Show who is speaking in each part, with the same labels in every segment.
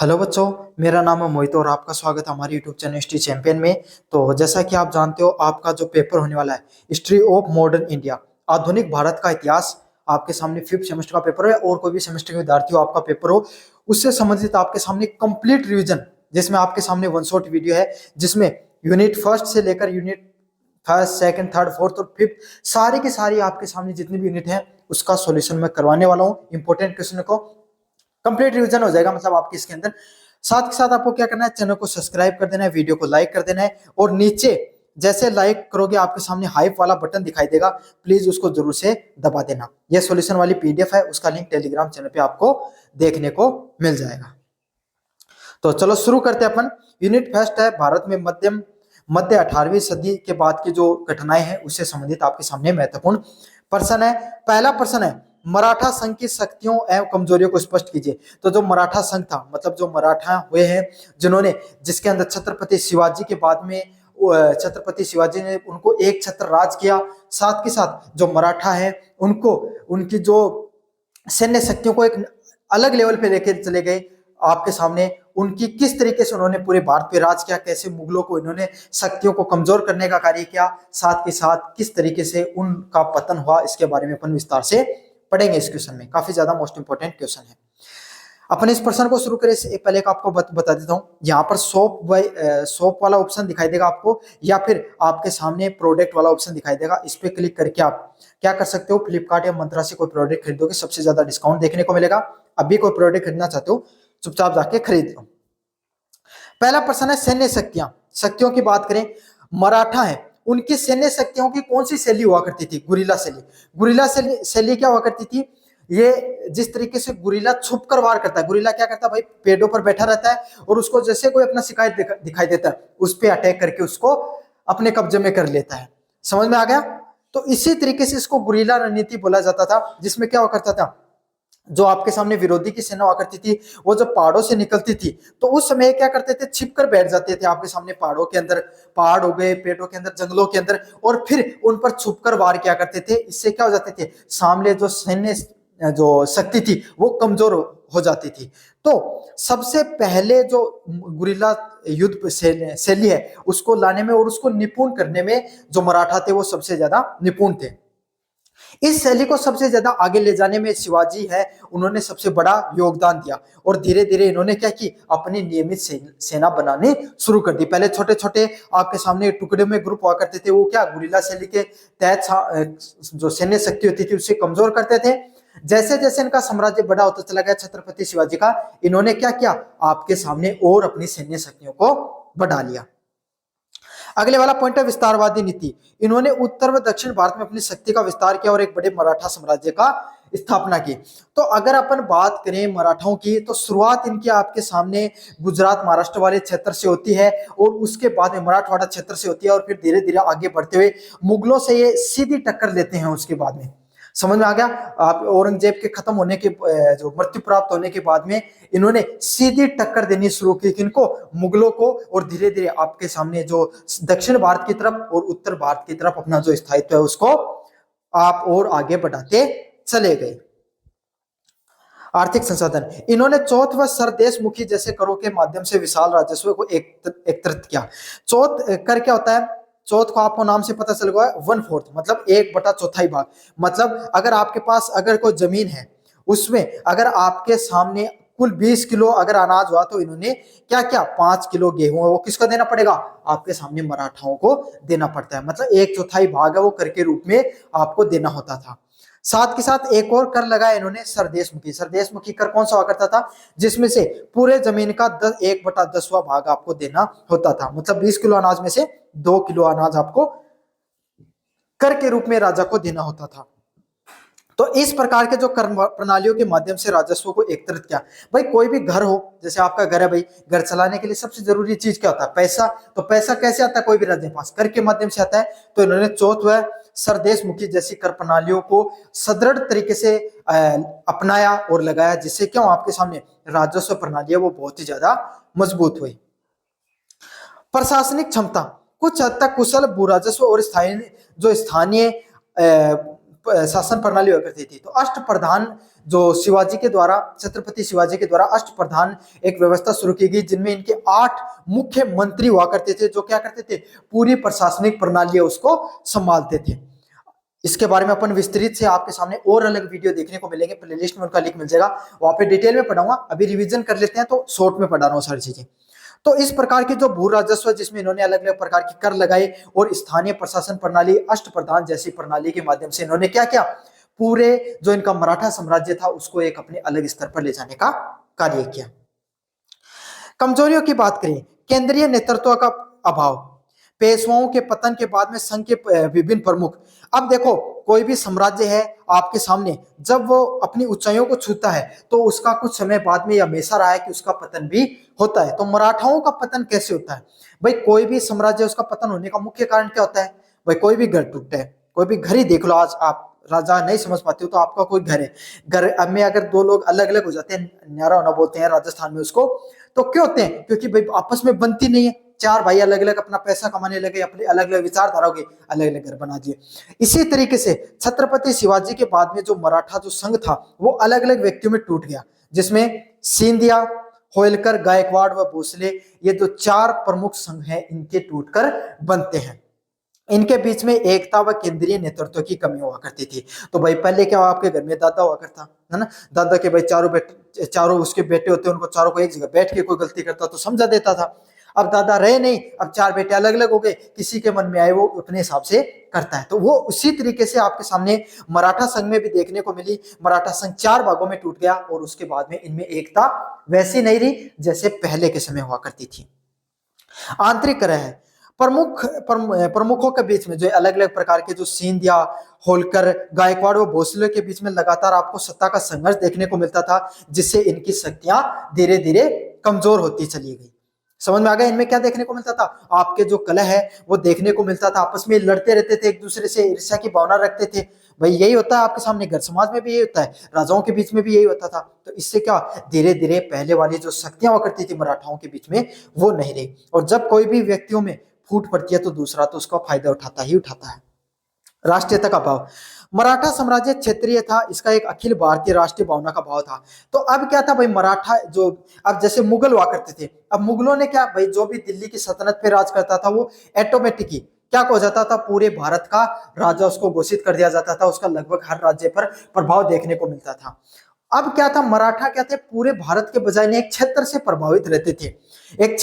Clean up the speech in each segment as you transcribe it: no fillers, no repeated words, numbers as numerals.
Speaker 1: Hello बच्चों, मेरा नाम है मोहित और आपका स्वागत है हमारे यूट्यूब चैनल हिस्ट्री चैंपियन में। तो जैसा कि आप जानते हो, आपका जो पेपर होने वाला है हिस्ट्री ऑफ मॉडर्न इंडिया, आधुनिक भारत का इतिहास, आपके सामने 5th सेमेस्टर का पेपर है और कोई भी सेमेस्टर के विद्यार्थी हो आपका पेपर हो, उससे संबंधित आपके सामने कंप्लीट रिवीजन, जिसमें आपके सामने वन शॉट वीडियो है, जिसमें यूनिट फर्स्ट से लेकर unit first second third fourth और फिफ्थ सारी की सारी आपके सामने जितनी भी यूनिट है उसका सॉल्यूशन मैं करवाने वाला हूँ। इंपॉर्टेंट क्वेश्चन को कंप्लीट रिवीजन हो जाएगा मतलब आपके इसके अंदर। साथ के साथ आपको क्या करना है, चैनल को सब्सक्राइब कर देना है, वीडियो को लाइक कर देना है और नीचे जैसे लाइक करोगे आपके सामने हाइप वाला बटन दिखाई देगा, प्लीज उसको जरूर से दबा देना। यह सॉल्यूशन वाली पीडीएफ है, उसका लिंक टेलीग्राम चैनल पे आपको देखने को मिल जाएगा। तो चलो शुरू करते हैं अपन। यूनिट फर्स्ट है भारत में मध्य 18वीं सदी के बाद की जो घटनाएं हैं उससे संबंधित आपके सामने महत्वपूर्ण प्रश्न है। पहला प्रश्न है, मराठा संघ की शक्तियों एवं कमजोरियों को स्पष्ट कीजिए। तो जो मराठा संघ था मतलब जो मराठा हुए हैं जिन्होंने, जिसके अंदर छत्रपति शिवाजी के बाद में छत्रपति शिवाजी ने उनको एक छत्र राज किया। साथ के साथ जो मराठा है उनको उनकी जो सैन्य शक्तियों को एक अलग लेवल पे लेके चले गए। आपके सामने उनकी किस तरीके से उन्होंने पूरे भारत पे राज किया, कैसे मुगलों को इन्होंने शक्तियों को कमजोर करने का कार्य किया, साथ के साथ किस तरीके से उनका पतन हुआ, इसके बारे में अपन विस्तार से पढ़ेंगे इस क्वेश्चन में। काफी ज्यादा मोस्ट इंपोर्टेंट क्वेश्चन है। अपन इस प्रश्न को शुरू करें इससे पहले एक आपको बता देता हूँ, यहाँ पर सोप वाला ऑप्शन दिखाई देगा आपको, या फिर आपके सामने प्रोडक्ट वाला ऑप्शन दिखाई देगा। इस पे क्लिक करके आप क्या कर सकते हो, फ्लिपकार्ट या मंत्रा से कोई प्रोडक्ट खरीदोगे सबसे ज्यादा डिस्काउंट देखने को मिलेगा। अभी कोई प्रोडक्ट खरीदना चाहते हो चुपचाप जाके खरीद लो। पहला प्रश्न है सैन्य शक्तियां। शक्तियों की बात करें, मराठा है उनकी सैन्य शक्तियों की कौन सी शैली हुआ करती थी? गुरिल्ला शैली। गुरिल्ला शैली क्या हुआ करती थी? ये जिस तरीके से गुरिल्ला छुप कर वार करता है, गुरिल्ला क्या करता है भाई, पेड़ों पर बैठा रहता है और उसको जैसे कोई अपना शिकायत दिखाई देता है उस पर अटैक करके उसको अपने कब्जे में कर लेता है। समझ में आ गया? तो इसी तरीके से इसको गुरिल्ला रणनीति बोला जाता था, जिसमें क्या हुआ करता था, जो आपके सामने विरोधी की सेना हुआ करती थी वो जब पहाड़ों से निकलती थी तो उस समय क्या करते थे, छिप कर बैठ जाते थे आपके सामने पहाड़ों के अंदर, पहाड़ हो गए, पेड़ों के अंदर, जंगलों के अंदर, और फिर उन पर छुप कर वार किया करते थे। इससे क्या हो जाते थे, सामने जो सैन्य जो शक्ति थी वो कमजोर हो जाती थी। तो सबसे पहले जो गुरिल्ला युद्ध शैली है उसको लाने में और उसको निपुण करने में जो मराठा थे वो सबसे ज्यादा निपुण थे। इस शैली को सबसे ज्यादा आगे ले जाने में शिवाजी है, उन्होंने सबसे बड़ा योगदान दिया और धीरे धीरे इन्होंने क्या की, अपनी नियमित सेना बनानी शुरू कर दी। पहले छोटे छोटे आपके सामने टुकड़े में ग्रुप हुआ करते थे, वो क्या गुरिल्ला शैली के तहत जो सैन्य शक्ति होती थी उससे कमजोर करते थे। जैसे जैसे इनका साम्राज्य बड़ा होता चला गया छत्रपति शिवाजी का, इन्होंने क्या किया, आपके सामने और अपनी सैन्य शक्तियों को बढ़ा लिया। अगले वाला पॉइंट है विस्तारवादी नीति। इन्होंने उत्तर व दक्षिण भारत में अपनी शक्ति का विस्तार किया और एक बड़े मराठा साम्राज्य का स्थापना की। तो अगर अपन बात करें मराठाओं की तो शुरुआत इनकी आपके सामने गुजरात महाराष्ट्र वाले क्षेत्र से होती है और उसके बाद में मराठवाड़ा क्षेत्र से होती है और फिर धीरे धीरे आगे बढ़ते हुए मुगलों से ये सीधी टक्कर लेते हैं। उसके बाद में समझ में आ गया, आप औरंगजेब के खत्म होने के जो मृत्यु प्राप्त होने के बाद में इन्होंने सीधी टक्कर देनी शुरू की किनको, मुगलों को, और धीरे धीरे आपके सामने जो दक्षिण भारत की तरफ और उत्तर भारत की तरफ अपना जो स्थायित्व है उसको आप और आगे बढ़ाते चले गए। आर्थिक संसाधन, इन्होंने चौथ व सरदेशमुखी जैसे करों के माध्यम से विशाल राजस्व को एकत्रित किया। चौथ कर क्या होता है, चौथ को आपको नाम से पता चल गया, 1/4 मतलब 1/4 भाग। मतलब अगर आपके पास अगर कोई जमीन है उसमें अगर आपके सामने कुल 20 किलो अगर अनाज हुआ तो इन्होंने क्या क्या, 5 किलो गेहूं है वो किसको देना पड़ेगा, आपके सामने मराठाओं को देना पड़ता है। मतलब 1/4 भाग है वो कर के रूप में आपको देना होता था। साथ के साथ एक और कर लगाया इन्होंने, सरदेशमुखी। सरदेशमुखी कर कौन सा हुआ करता था, जिसमें से पूरे जमीन का 1/10वां भाग आपको देना होता था। मतलब 20 किलो अनाज में से 2 किलो अनाज आपको कर के रूप में राजा को देना होता था। तो इस प्रकार के जो कर प्रणालियों के माध्यम से राजस्व को एकत्रित किया। भाई कोई भी घर हो, जैसे आपका घर है, भाई घर चलाने के लिए सबसे जरूरी चीज क्या होता है, पैसा। तो पैसा कैसे आता है कोई भी राज्य के पास, कर के माध्यम से आता है। तो इन्होंने चौथ व सरदेशमुखी जैसी कर प्रणालियों को सदृढ़ तरीके से अपनाया और लगाया, जिससे क्यों आपके सामने राजस्व प्रणाली है वो बहुत ही ज्यादा मजबूत हुई। प्रशासनिक क्षमता, कुछ हद तक कुशल भू राजस्व और स्थानीय शासन प्रणाली हुआ करती थी। तो अष्टप्रधान जो शिवाजी के द्वारा, छत्रपति शिवाजी के द्वारा अष्टप्रधान एक व्यवस्था शुरू की गई, जिनमें इनके 8 मुख्य मंत्री हुआ करते थे, जो क्या करते थे, पूरी प्रशासनिक प्रणाली उसको संभालते थे। इसके बारे में अपन विस्तृत से आपके सामने और अलग वीडियो देखने को मिलेंगे, प्लेलिस्ट में उनका लिंक मिल जाएगा, वहां पे डिटेल में पढ़ाऊंगा। अभी रिवीजन कर लेते हैं, तो शॉर्ट में पढ़ा रहा हूँ सारी चीजें। तो इस प्रकार की जो भू राजस्व, जिसमें इन्होंने अलग अलग प्रकार की कर लगाए, और स्थानीय प्रशासन प्रणाली, अष्टप्रधान जैसी प्रणाली के माध्यम से इन्होंने क्या किया, पूरे जो इनका मराठा साम्राज्य था उसको एक अपने अलग स्तर पर ले जाने का कार्य किया। कमजोरियों की बात करें, केंद्रीय नेतृत्व का अभाव, पेशवाओं के पतन के बाद में संघ के विभिन्न प्रमुख। अब देखो, कोई भी साम्राज्य है आपके सामने, जब वो अपनी ऊंचाइयों को छूता है तो उसका कुछ समय बाद में हमेशा रहा है कि उसका पतन भी होता है। तो मराठाओं का पतन कैसे होता है भाई? कोई भी साम्राज्य, उसका पतन होने का मुख्य कारण क्या होता है भाई? कोई भी घर टूटता है, कोई भी घर ही देख लो, आज आप राजा नहीं समझ पाते हो तो आपका कोई घर है, घर में अगर दो लोग अलग अलग हो जाते हैं, न्यारा होना बोलते हैं राजस्थान में उसको, तो क्यों होते हैं? क्योंकि भाई आपस में बनती नहीं है, 4 भाई अलग अलग अपना पैसा कमाने लगे, अपने अलग अलग विचारधाराओं के अलग अलग घर बना दिए। इसी तरीके से छत्रपति शिवाजी के बाद में जो मराठा जो संघ था वो अलग अलग व्यक्तियों में टूट गया, जिसमें सिंधिया, होलकर, गायकवाड़ व भोसले, ये जो 4 प्रमुख संघ हैं, इनके टूटकर बनते हैं। इनके बीच में एकता व केंद्रीय नेतृत्व की कमी हुआ करती थी। तो भाई पहले क्या, आपके घर में दादा हुआ करता है ना, दादा के भाई चारों उसके बेटे होते, उनको चारों को एक जगह बैठ के कोई गलती करता तो समझा देता था। अब दादा रहे नहीं, अब 4 बेटे अलग अलग हो गए, किसी के मन में आए वो अपने हिसाब से करता है। तो वो उसी तरीके से आपके सामने मराठा संघ में भी देखने को मिली। मराठा संघ 4 भागों में टूट गया, और उसके बाद में इनमें एकता वैसी नहीं रही जैसे पहले के समय हुआ करती थी। आंतरिक कलह है, प्रमुखों के बीच में जो अलग अलग प्रकार के, जो सिंधिया, होलकर, गायकवाड़ व भोसले के बीच में लगातार आपको सत्ता का संघर्ष देखने को मिलता था, जिससे इनकी शक्तियां धीरे धीरे कमजोर होती चली गई। समझ में आ गया इनमें क्या देखने को मिलता था? आपके जो कलह है वो देखने को मिलता था, आपस में लड़ते रहते थे, एक दूसरे से ईर्ष्या की भावना रखते थे। भाई यही होता है आपके सामने, घर समाज में भी यही होता है, राजाओं के बीच में भी यही होता था। तो इससे क्या, धीरे धीरे पहले वाली जो शक्तियां हुआ करती थी मराठाओं के बीच में, वो नहीं रही। और जब कोई भी व्यक्तियों में फूट पड़ती है तो दूसरा तो उसका फायदा उठाता ही उठाता है। राष्ट्रीयता का भाव, मराठा साम्राज्य क्षेत्रीय था, इसका एक अखिल भारतीय राष्ट्रीय भावना का भाव था। तो अब क्या था भाई, मराठा जो, अब जैसे मुगल हुआ करते थे, अब मुगलों ने क्या भाई, जो भी दिल्ली की सल्तनत पे राज करता था वो ऑटोमेटिक ही क्या हो जाता था, पूरे भारत का राजा उसको घोषित कर दिया जाता था, उसका लगभग हर राज्य पर प्रभाव देखने को मिलता था। अब क्या था, मराठा क्या थे, पूरे भारत के बजाय एक क्षेत्र से प्रभावित रहते थे। एक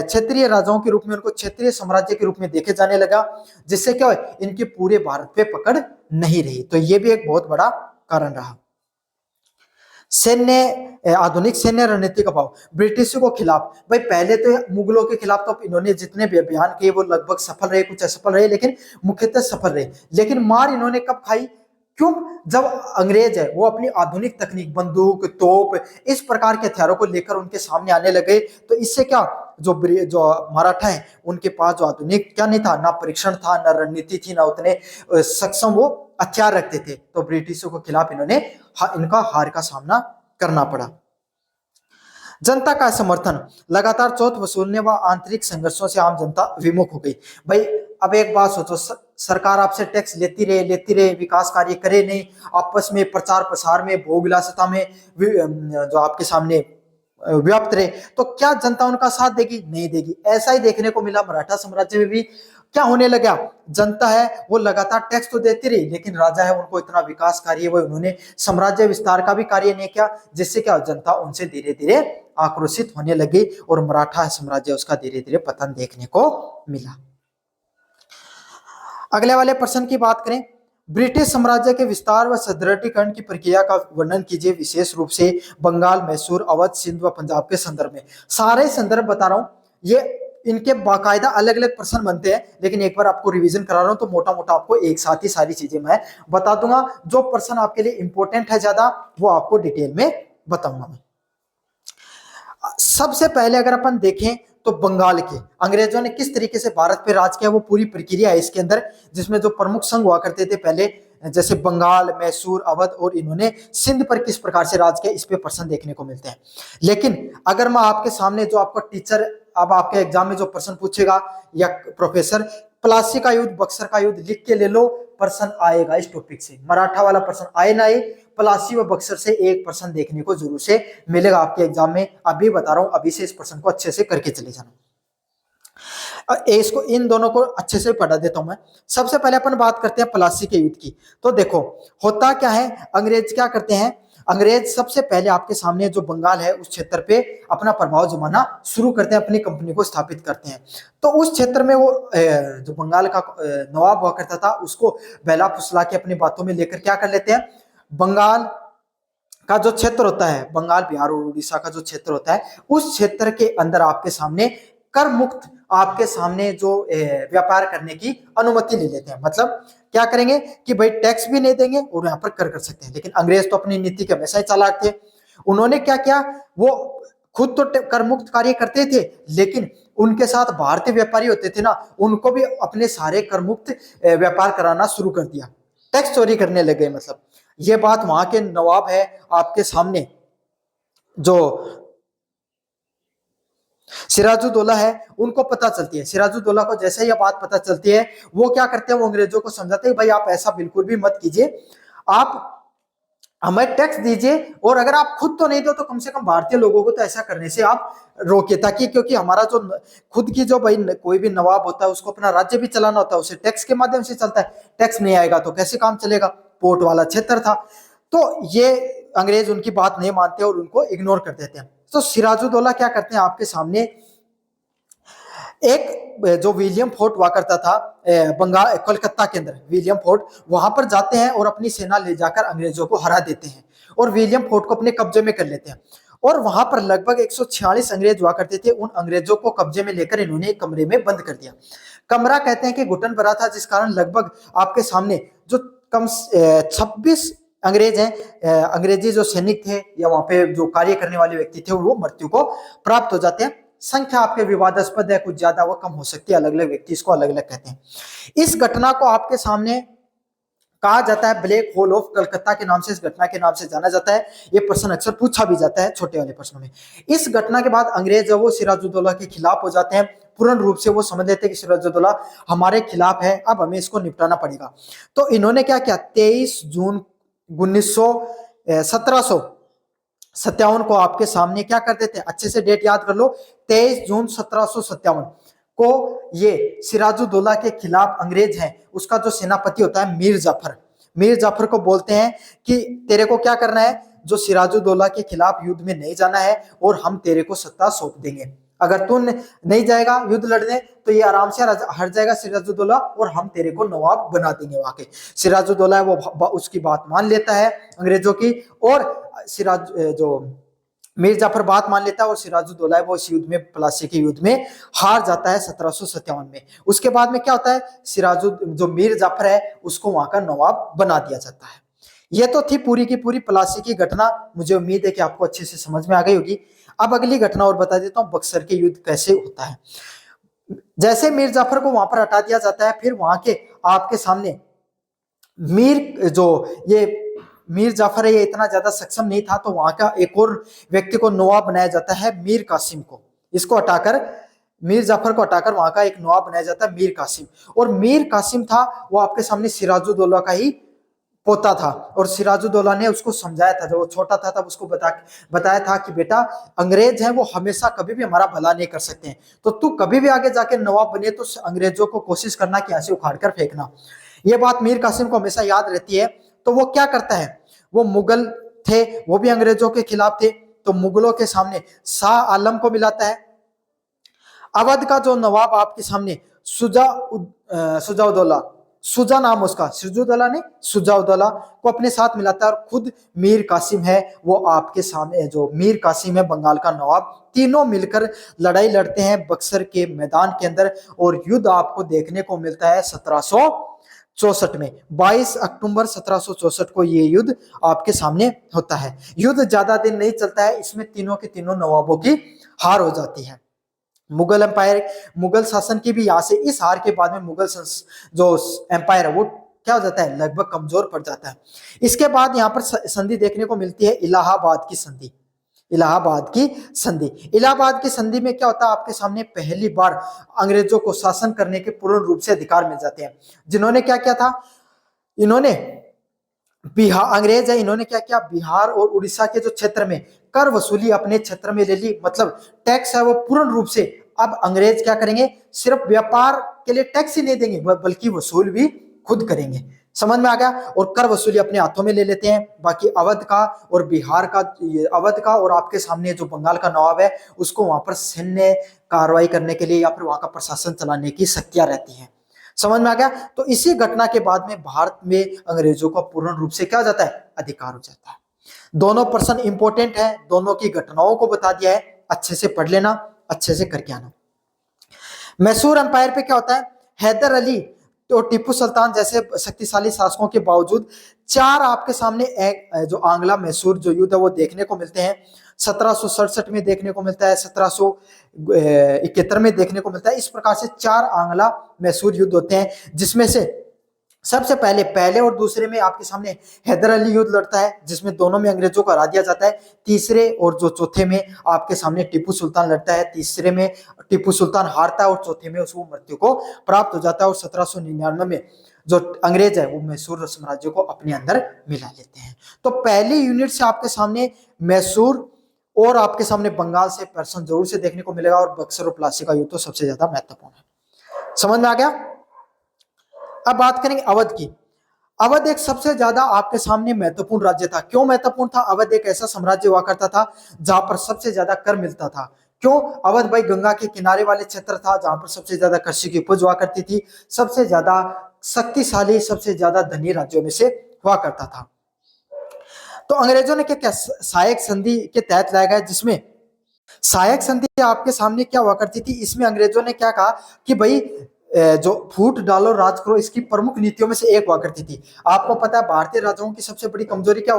Speaker 1: क्षेत्रीय राजाओं के रूप में, उनको क्षेत्रीय साम्राज्य के रूप में देखे जाने लगा, जिससे क्या है, इनकी पूरे भारत पे पकड़ नहीं रही। तो ये भी एक बहुत बड़ा कारण रहा। आधुनिक सैन्य रणनीति का भाव, ब्रिटिशों के खिलाफ, भाई पहले तो मुगलों के खिलाफ तो इन्होंने जितने भी अभियान किए वो लगभग सफल रहे, कुछ असफल रहे, लेकिन मुख्यतः सफल रहे। लेकिन मार इन्होंने कब खाई? क्यों? जब अंग्रेज है वो अपनी आधुनिक तकनीक, बंदूक, तोप, इस प्रकार के हथियारों को लेकर उनके सामने आने लगे। तो इससे क्या, जो मराठा है उनके पास जो आधुनिक क्या नहीं था, ना परीक्षण था, ना रणनीति थी, ना उतने सक्षम वो हथियार रखते थे। तो ब्रिटिशों के खिलाफ इन्होंने इनका हार का सामना करना पड़ा। जनता का समर्थन, लगातार चौथ वसूलने व आंतरिक संघर्षों से आम जनता विमुख हो गई। भाई अब एक बात सोचो, सरकार आपसे टैक्स लेती रहे, विकास कार्य करे नहीं, आपस में प्रचार प्रसार में, भोग विलासिता में जो आपके सामने व्याप्त रहे, तो क्या जनता उनका साथ देगी? नहीं देगी। ऐसा ही देखने को मिला मराठा साम्राज्य में भी। क्या होने लगा, जनता है वो लगातार टैक्स तो देती रही, लेकिन राजा है उनको इतना विकास कार्य, वो उन्होंने साम्राज्य विस्तार का भी कार्य नहीं किया, जिससे क्या जनता उनसे धीरे धीरे आक्रोशित होने लगी, और मराठा साम्राज्य उसका धीरे धीरे पतन देखने को मिला। अगले वाले प्रश्न की बात करें, ब्रिटिश साम्राज्य के विस्तार व सुदृढ़ीकरण की प्रक्रिया का वर्णन कीजिए, विशेष रूप से बंगाल, मैसूर, अवध, सिंध व पंजाब के संदर्भ में। सारे संदर्भ बता रहा हूं, ये इनके बाकायदा अलग अलग प्रश्न बनते हैं, लेकिन एक बार आपको रिवीजन करा रहा हूं तो मोटा मोटा आपको एक साथ ही सारी चीजें मैं बता दूंगा। जो प्रश्न आपके लिए इंपॉर्टेंट है ज्यादा, वो आपको डिटेल में बताऊंगा मैं। सबसे पहले अगर अपन देखें तो बंगाल के अंग्रेजों ने किस तरीके से भारत पे राज किया, वो पूरी प्रक्रिया है इसके अंदर, जिसमें जो प्रमुख संघ हुआ करते थे पहले, जैसे बंगाल, मैसूर, अवध, और इन्होंने सिंध पर किस प्रकार से राज किया, इस पे प्रश्न देखने को मिलते हैं। लेकिन अगर मैं आपके सामने, जो आपका टीचर अब आपके एग्जाम में जो प्रश्न पूछेगा या प्रोफेसर, प्लासी का युद्ध, बक्सर का युद्ध लिख के ले लो, प्रश्न आएगा इस टॉपिक से। मराठा वाला प्रश्न आए ना आए, प्लासी व बक्सर से एक प्रश्न देखने को जरूर से मिलेगा आपके एग्जाम में। अभी बता रहा हूं, अभी से इस प्रश्न को अच्छे से करके चले जाना। इसको, इन दोनों को अच्छे से पढ़ा देता हूं मैं। सबसे पहले अपन बात करते हैं प्लासी के युद्ध की। तो देखो होता क्या है, अंग्रेज क्या करते हैं, अंग्रेज सबसे पहले आपके सामने जो बंगाल है उस क्षेत्र पे अपना प्रभाव जमाना शुरू करते हैं, अपनी कंपनी को स्थापित करते हैं। तो उस क्षेत्र में वो जो बंगाल का नवाब हुआ करता था उसको बहला फुसला के अपनी बातों में लेकर क्या कर लेते हैं, बंगाल का जो क्षेत्र होता है, बंगाल बिहार और उड़ीसा का जो क्षेत्र होता है, उस क्षेत्र के अंदर आपके सामने कर मुक्त, आपके सामने जो व्यापार करने की अनुमति ले लेते हैं। मतलब क्या करेंगे कि भाई टैक्स भी नहीं देंगे और यहाँ पर कर सकते हैं। लेकिन अंग्रेज तो अपनी नीति के हमेशा ही चालाक थे। उन्होंने क्या किया, वो खुद तो कर मुक्त कार्य करते थे, लेकिन उनके साथ भारतीय व्यापारी होते थे ना, उनको भी अपने सारे कर मुक्त व्यापार कराना शुरू कर दिया, टैक्स चोरी करने लगे। मतलब ये बात वहां के नवाब है आपके सामने, जो सिराजुद्दौला है, उनको पता चलती है। सिराजुद्दौला को जैसे ये बात पता चलती है, वो क्या करते हैं, वो अंग्रेजों को समझाते हैं भाई आप ऐसा बिल्कुल भी मत कीजिए, आप हमें टैक्स दीजिए, और अगर आप खुद तो नहीं दो तो कम से कम भारतीय लोगों को तो ऐसा करने से आप रोके, ताकि क्योंकि हमारा जो खुद की जो भाई कोई भी नवाब होता है उसको अपना राज्य भी चलाना होता है, उसे टैक्स के माध्यम से चलता है। टैक्स नहीं आएगा तो कैसे काम चलेगा, पोर्ट वाला क्षेत्र था। तो ये अंग्रेज उनकी बात नहीं मानते और उनको इग्नोर कर देते हैं। तो सिराजुद्दौला क्या करते हैं, आपके सामने एक जो विलियम फोर्ट हुआ करता था बंगाल कोलकाता के अंदर, विलियम फोर्ट, वहां पर जाते हैं और अपनी सेना ले जाकर अंग्रेजों को हरा देते हैं और विलियम फोर्ट को अपने कब्जे में कर लेते हैं। और वहां पर लगभग 146 अंग्रेज हुआ करते थे। उन अंग्रेजों को कब्जे में लेकर इन्होंने एक कमरे में बंद कर दिया। कमरा कहते हैं कि घुटन भरा था, जिस कारण लगभग आपके सामने जो कम 26 अंग्रेज हैं, अंग्रेजी जो सैनिक थे या वहां पे जो कार्य करने वाले व्यक्ति थे, वो मृत्यु को प्राप्त हो जाते हैं। संख्या आपके विवादास्पद है, कुछ ज्यादा व कम हो सकती है, अलग अलग व्यक्ति इसको अलग अलग कहते हैं। इस घटना को आपके सामने कहा जाता है ब्लैक होल ऑफ कलकत्ता के नाम से, इस घटना के नाम से जाना जाता है। ये प्रश्न अक्सर पूछा भी जाता है छोटे वाले प्रश्नों में। इस घटना के बाद अंग्रेज जब वो सिराजुद्दौला के खिलाफ हो जाते हैं, पूर्ण रूप से वो समझ लेते हैं कि सिराजुद्दौला हमारे खिलाफ है, अब हमें इसको निपटाना पड़ेगा। तो इन्होंने क्या किया, 23 जून 1757 को आपके सामने क्या कर देते हैं, अच्छे से डेट याद कर लो, 23 जून 1757 को ये सिराजुद्दौला के खिलाफ अंग्रेज हैं, उसका जो सेनापति होता है मीर जाफर, मीर जाफर को बोलते हैं कि तेरे को क्या करना है, जो सिराजुद्दौला के खिलाफ युद्ध में नहीं जाना है और हम तेरे को सत्ता सौंप देंगे। अगर तू नहीं जाएगा युद्ध लड़ने तो ये आराम से हट जाएगा सिराजुद्दौला और हम तेरे को नवाब बना देंगे वहां के। सिराजुद्दौला है वो उसकी बात मान लेता है अंग्रेजों की, और सिराज जो मीर जाफर बात मान लेता है, और सिराजुद्दौला है वो इस युद्ध में, प्लासी के युद्ध में हार जाता है 1757 में। उसके बाद में क्या होता है, जो मीर जाफर है उसको वहां का नवाब बना दिया जाता है। ये तो थी पूरी की पूरी प्लासी की घटना। मुझे उम्मीद है कि आपको अच्छे से समझ में आ गई होगी। अब अगली घटना और बता देता हूं, बक्सर के युद्ध कैसे होता है। जैसे मीर जाफर को वहां पर हटा दिया जाता है, फिर वहां के आपके सामने मीर जाफर है, ये इतना ज्यादा सक्षम नहीं था, तो वहां का एक और व्यक्ति को नवाब बनाया जाता है, मीर कासिम को। इसको हटाकर, मीर जाफर को हटाकर वहां का एक नवाब बनाया जाता है मीर कासिम। और मीर कासिम था वो आपके सामने सिराजुद्दौला का ही पोता था, और सिराजुद्दौला ने उसको समझाया था, जब वो छोटा था तब उसको बताया था कि बेटा अंग्रेज हैं वो हमेशा कभी भी हमारा भला नहीं कर सकते हैं, तो तू कभी भी आगे जाके नवाब बने तो अंग्रेजों को कोशिश करना कि ऐसे उखाड़ कर फेंकना। ये बात मीर कासिम को हमेशा याद रहती है। तो वो क्या करता है, वो मुगल थे, वो भी अंग्रेजों के खिलाफ थे, तो मुगलों के सामने शाह आलम को मिलाता है। अवध का जो नवाब आपके सामने सुजाउद्दौला, सुजा नाम उसका, सिराजुद्दौला ने सुजाउद्दौला को अपने साथ मिलाता है, और खुद मीर कासिम है वो आपके सामने, जो मीर कासिम है बंगाल का नवाब, तीनों मिलकर लड़ाई लड़ते हैं बक्सर के मैदान के अंदर। और युद्ध आपको देखने को मिलता है 1764 में, 22 अक्टूबर 1764 को ये युद्ध आपके सामने होता है। युद्ध ज्यादा दिन नहीं चलता है, इसमें तीनों के तीनों नवाबों की हार हो जाती है। मुगल एम्पायर, मुगल शासन की भी यहाँ से, इस हार के बाद में मुगल जो एम्पायर है वो क्या हो जाता है, लगभग कमजोर पड़ जाता है। इसके बाद यहाँ पर संधि देखने को मिलती है, इलाहाबाद की संधि। इलाहाबाद की संधि। इलाहाबाद की संधि में क्या होता है, आपके सामने पहली बार अंग्रेजों को शासन करने के पूर्ण रूप से अधिकार मिल जाते हैं। जिन्होंने क्या किया था, इन्होंने बिहार, अंग्रेज है, इन्होंने क्या किया, बिहार और उड़ीसा के जो क्षेत्र में कर वसूली अपने क्षेत्र में ले ली, मतलब टैक्स है वो पूर्ण रूप से अब अंग्रेज क्या करेंगे, सिर्फ व्यापार के लिए टैक्स ही नहीं देंगे बल्कि वसूल भी खुद करेंगे। समझ में आ गया। और कर वसूली अपने हाथों में ले लेते हैं। बाकी अवध का और बिहार का, अवध का और आपके सामने जो बंगाल का नवाब है उसको वहां पर सैन्य कार्रवाई करने के लिए या फिर वहां का प्रशासन चलाने की शक्तियां रहती हैं। समझ में आ गया। तो इसी घटना के बाद में भारत में अंग्रेजों का पूर्ण रूप से क्या हो जाता है, अधिकार हो जाता है। दोनों पर्सन इंपॉर्टेंट है, दोनों की घटनाओं को बता दिया है, अच्छे से पढ़ लेना, अच्छे से करके आना। मैसूर एम्पायर पे क्या होता है, हैदर अली तो टीपू सुल्तान जैसे शक्तिशाली शासकों के बावजूद चार आपके सामने जो आंग्ला मैसूर जो युद्ध है वो देखने को मिलते हैं। 1767 में देखने को मिलता है, 1771 में देखने को मिलता है। इस प्रकार से चार आंग्ला मैसूर युद्ध होते हैं, जिसमें से सबसे पहले और दूसरे में आपके सामने हैदर अली युद्ध लड़ता है, जिसमें दोनों में अंग्रेजों को हरा दिया जाता है। तीसरे और जो चौथे में आपके सामने टीपू सुल्तान लड़ता है, तीसरे में टीपू सुल्तान हारता है और चौथे में उसको मृत्यु को प्राप्त हो जाता है। और 1799 में जो अंग्रेज है वो मैसूर साम्राज्य को अपने अंदर मिला लेते हैं। तो पहली यूनिट से आपके सामने मैसूर और आपके सामने बंगाल से पर्सन जरूर से देखने को मिलेगा, और बक्सर और प्लासी का युद्ध तो सबसे ज्यादा महत्वपूर्ण है। समझ में आ गया। अब बात करेंगे अवध की। अवध एक सबसे ज्यादा आपके सामने महत्वपूर्ण राज्य था। क्यों महत्वपूर्ण था, अवध एक ऐसा साम्राज्य हुआ करता था जहां पर सबसे ज्यादा कर मिलता था। क्यों, अवध भाई गंगा के किनारे वाले क्षेत्र था जहां पर सबसे ज्यादा कृषि की उपज हुआ करती थी, सबसे ज्यादा शक्तिशाली, सबसे ज्यादा धनी राज्यों में से हुआ करता था। तो अंग्रेजों ने क्या क्या सहायक संधि के तहत लाया गया, जिसमें सहायक संधि आपके सामने क्या हुआ करती थी, इसमें अंग्रेजों ने क्या कहा कि भाई जो फूट डालो राज करो, इसकी प्रमुख नीतियों में से एक हुआ करती थी। आपको पता है भारतीय राजाओं की सबसे बड़ी कमजोरी क्या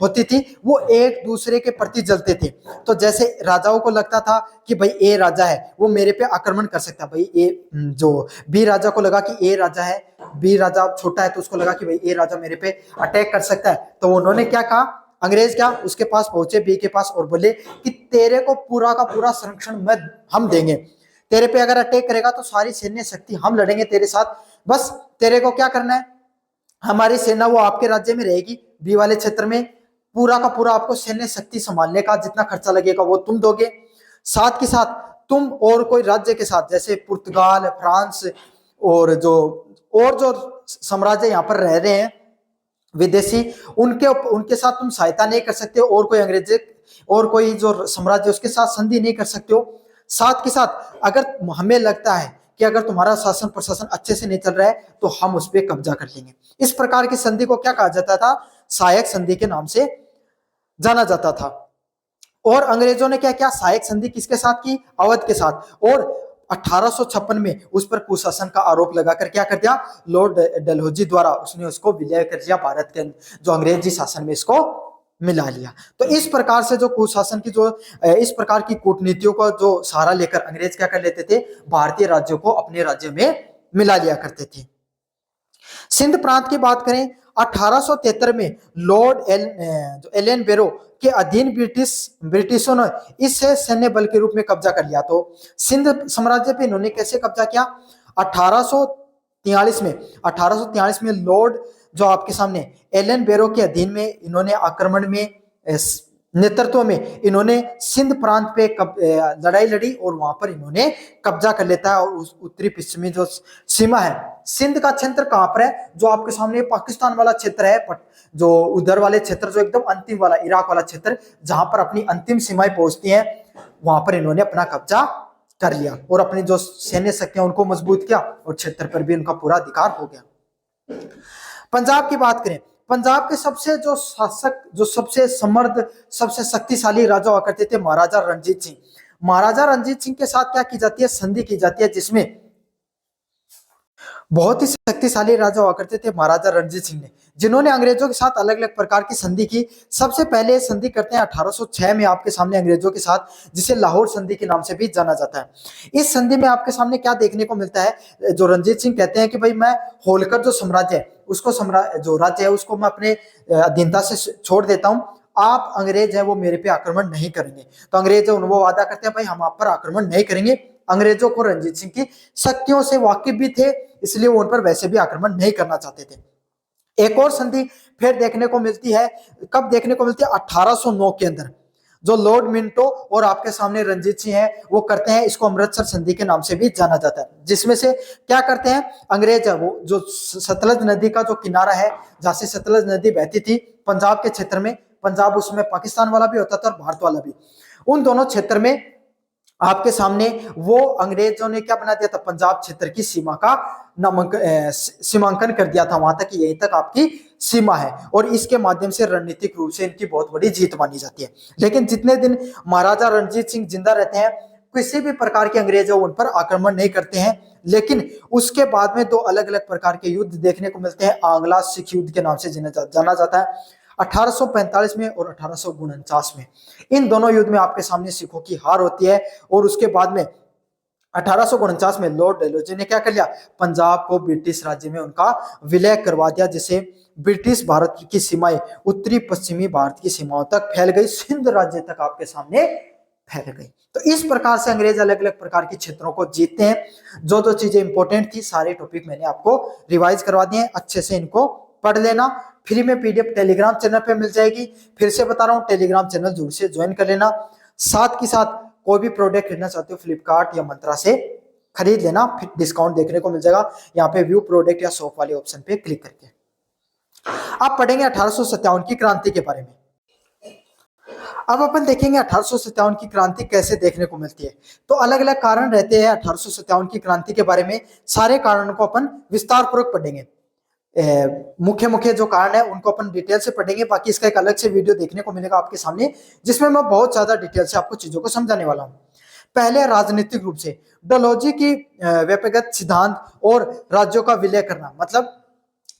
Speaker 1: होती थी, वो एक दूसरे के प्रति जलते थे। तो जैसे राजाओं को लगता था कि भाई ए राजा है वो मेरे पे आक्रमण कर सकता है, भाई ए जो बी राजा को लगा कि ए राजा है, बी राजा छोटा है तो उसको लगा कि भाई ए राजा मेरे पे अटैक कर सकता है। तो उन्होंने क्या कहा, अंग्रेज क्या उसके पास पहुंचे बी के पास और बोले कि तेरे को पूरा का पूरा संरक्षण हम देंगे, तेरे पे अगर अटैक करेगा तो सारी सैन्य शक्ति हम लड़ेंगे तेरे साथ, बस तेरे को क्या करना है, हमारी सेना वो आपके राज्य में रहेगी, बी वाले क्षेत्र में पूरा का पूरा आपको सैन्य शक्ति संभालने का जितना खर्चा लगेगा वो तुम दोगे। साथ के साथ तुम और कोई राज्य के साथ जैसे पुर्तगाल, फ्रांस और जो साम्राज्य यहाँ पर रह रहे हैं विदेशी, उनके साथ तुम सहायता नहीं कर सकते हो, और कोई अंग्रेज और कोई जो साम्राज्य उसके साथ संधि नहीं कर सकते हो। साथ के साथ अगर हमें लगता है कि अगर तुम्हारा शासन प्रशासन अच्छे से नहीं चल रहा है तो हम उस पर कब्जा कर लेंगे। इस प्रकार की संधि को क्या कहा जाता था, सहायक संधि के नाम से जाना जाता था। और अंग्रेजों ने क्या किया, सहायक संधि किसके साथ की, अवध के साथ। और 1856 में उस पर कुशासन का आरोप लगाकर क्या कर दिया, लॉर्ड डलहौजी द्वारा उसने उसको विलय कर दिया, भारत के जो अंग्रेजी शासन में इसको मिला लिया। तो इस प्रकार से जो कुशासन की जो इस प्रकार की कूटनीतियों का जो सहारा लेकर अंग्रेज क्या कर लेते थे, भारतीय राज्यों को अपने राज्य में मिला लिया करते थे। सिंध प्रांत की बात करें, 1873 में लॉर्ड एलन बेरो के अधीन ब्रिटिशों ने इसे सैन्य बल के रूप में कब्जा कर लिया। तो सिंध साम्राज्य पे इन्होंने कैसे कब्जा किया, 1843 में लॉर्ड जो आपके सामने एलन बेरो के अधीन में इन्होंने आक्रमण में नेतृत्व में इन्होंने सिंध प्रांत पे लड़ाई लड़ी और वहां पर इन्होंने कब्जा कर लेता है। और उस उत्तरी पश्चिमी जो सीमा है, सिंध का क्षेत्र कहां पर है, जो आपके सामने पाकिस्तान वाला क्षेत्र है, जो उधर वाले क्षेत्र जो एकदम अंतिम वाला इराक वाला क्षेत्र जहां पर अपनी अंतिम सीमाएं पहुंचती हैं, वहां पर इन्होंने अपना कब्जा कर लिया और अपनी जो सैन्य शक्तियां उनको मजबूत किया और क्षेत्र पर भी उनका पूरा अधिकार हो गया। पंजाब की बात करें, पंजाब के सबसे जो शासक, जो सबसे समर्थ, सबसे शक्तिशाली राजा हुआ करते थे महाराजा रणजीत सिंह। महाराजा रणजीत सिंह के साथ क्या की जाती है, संधि की जाती है, जिसमें बहुत ही शक्तिशाली राजा हुआ करते थे महाराजा रणजीत सिंह ने, जिन्होंने अंग्रेजों के साथ अलग अलग प्रकार की संधि की। सबसे पहले संधि करते हैं 1806 में आपके सामने अंग्रेजों के साथ, जिसे लाहौर संधि के नाम से भी जाना जाता है। इस संधि में आपके सामने क्या देखने को मिलता है, जो रणजीत सिंह कहते हैं कि भाई मैं होलकर जो साम्राज्य है उसको जो राज्य है उसको मैं अपने अधीनता से छोड़ देता हूं, आप अंग्रेज है वो मेरे पे आक्रमण नहीं करेंगे। तो अंग्रेज वो वादा करते हैं भाई हम आप पर आक्रमण नहीं करेंगे। अंग्रेजों को रणजीत सिंह की शक्तियों से वाकिफ भी थे, इसलिए वो उन पर वैसे भी आक्रमण नहीं करना चाहते थे। एक और संधि फिर देखने को मिलती है, कब देखने को मिलती है? 1809 के अंदर, जो लॉर्ड मिंटो और आपके सामने रणजीत सिंह है वो करते हैं। इसको अमृतसर संधि के नाम से भी जाना जाता है, जिसमें से क्या करते हैं अंग्रेज है वो जो सतलज नदी का जो किनारा है, जहां से सतलज नदी बहती थी पंजाब के क्षेत्र में, पंजाब उसमें पाकिस्तान वाला भी होता था और भारत वाला भी, उन दोनों क्षेत्र में आपके सामने वो अंग्रेजों ने क्या बना दिया था? पंजाब क्षेत्र की सीमा का सीमांकन कर दिया था, वहां तक यहीं तक आपकी सीमा है, और इसके माध्यम से रणनीतिक रूप से इनकी बहुत बड़ी जीत मानी जाती है। लेकिन जितने दिन महाराजा रणजीत सिंह जिंदा रहते हैं किसी भी प्रकार के अंग्रेज उन पर आक्रमण नहीं करते हैं। लेकिन उसके बाद में दो अलग अलग प्रकार के युद्ध देखने को मिलते हैं, आंग्ला सिख युद्ध के नाम से जाना जाता है, 1845 में और 1849 में। इन दोनों युद्ध में आपके सामने सिखों की हार होती है, और उसके बाद में 1849 में लॉर्ड डलहौजी ने क्या कर लिया? पंजाब को ब्रिटिश राज्य में उनका विलय करवा दिया, जिसे ब्रिटिश भारत की सीमाएं उत्तरी पश्चिमी भारत की सीमाओं तक फैल गई, सिंध राज्य तक आपके सामने फैल गई। तो इस प्रकार से अंग्रेज अलग अलग प्रकार के क्षेत्रों को जीतते हैं। जो जो चीजें इंपॉर्टेंट थी सारे टॉपिक मैंने आपको रिवाइज करवा दिए हैं, अच्छे से इनको पढ़ लेना। फ्री में पीडीएफ टेलीग्राम चैनल पे मिल जाएगी, फिर से बता रहा हूँ टेलीग्राम चैनल जरूर से ज्वाइन कर लेना। साथ के साथ कोई भी प्रोडक्ट खरीदना चाहते हो फ्लिपकार्ट या मंत्रा से खरीद लेना, फिर डिस्काउंट देखने को मिल जाएगा यहाँ पे व्यू प्रोडक्ट या शॉप वाले ऑप्शन पे क्लिक करके। आप पढ़ेंगे 1857 की क्रांति के बारे में। अब अपन देखेंगे 1857 की क्रांति कैसे देखने को मिलती है। तो अलग अलग कारण रहते हैं 1857 की क्रांति के बारे में, सारे कारणों को अपन विस्तार पूर्वक पढ़ेंगे। मुख्य मुख्य जो कारण है उनको अपन डिटेल से पढ़ेंगे, बाकी इसका एक अलग से वीडियो देखने को मिलेगा आपके सामने, जिसमें मैं बहुत ज्यादा डिटेल से आपको चीजों को समझाने वाला हूँ। पहले राजनीतिक रूप से डलहौजी की व्यक्तिगत सिद्धांत और राज्यों का विलय करना, मतलब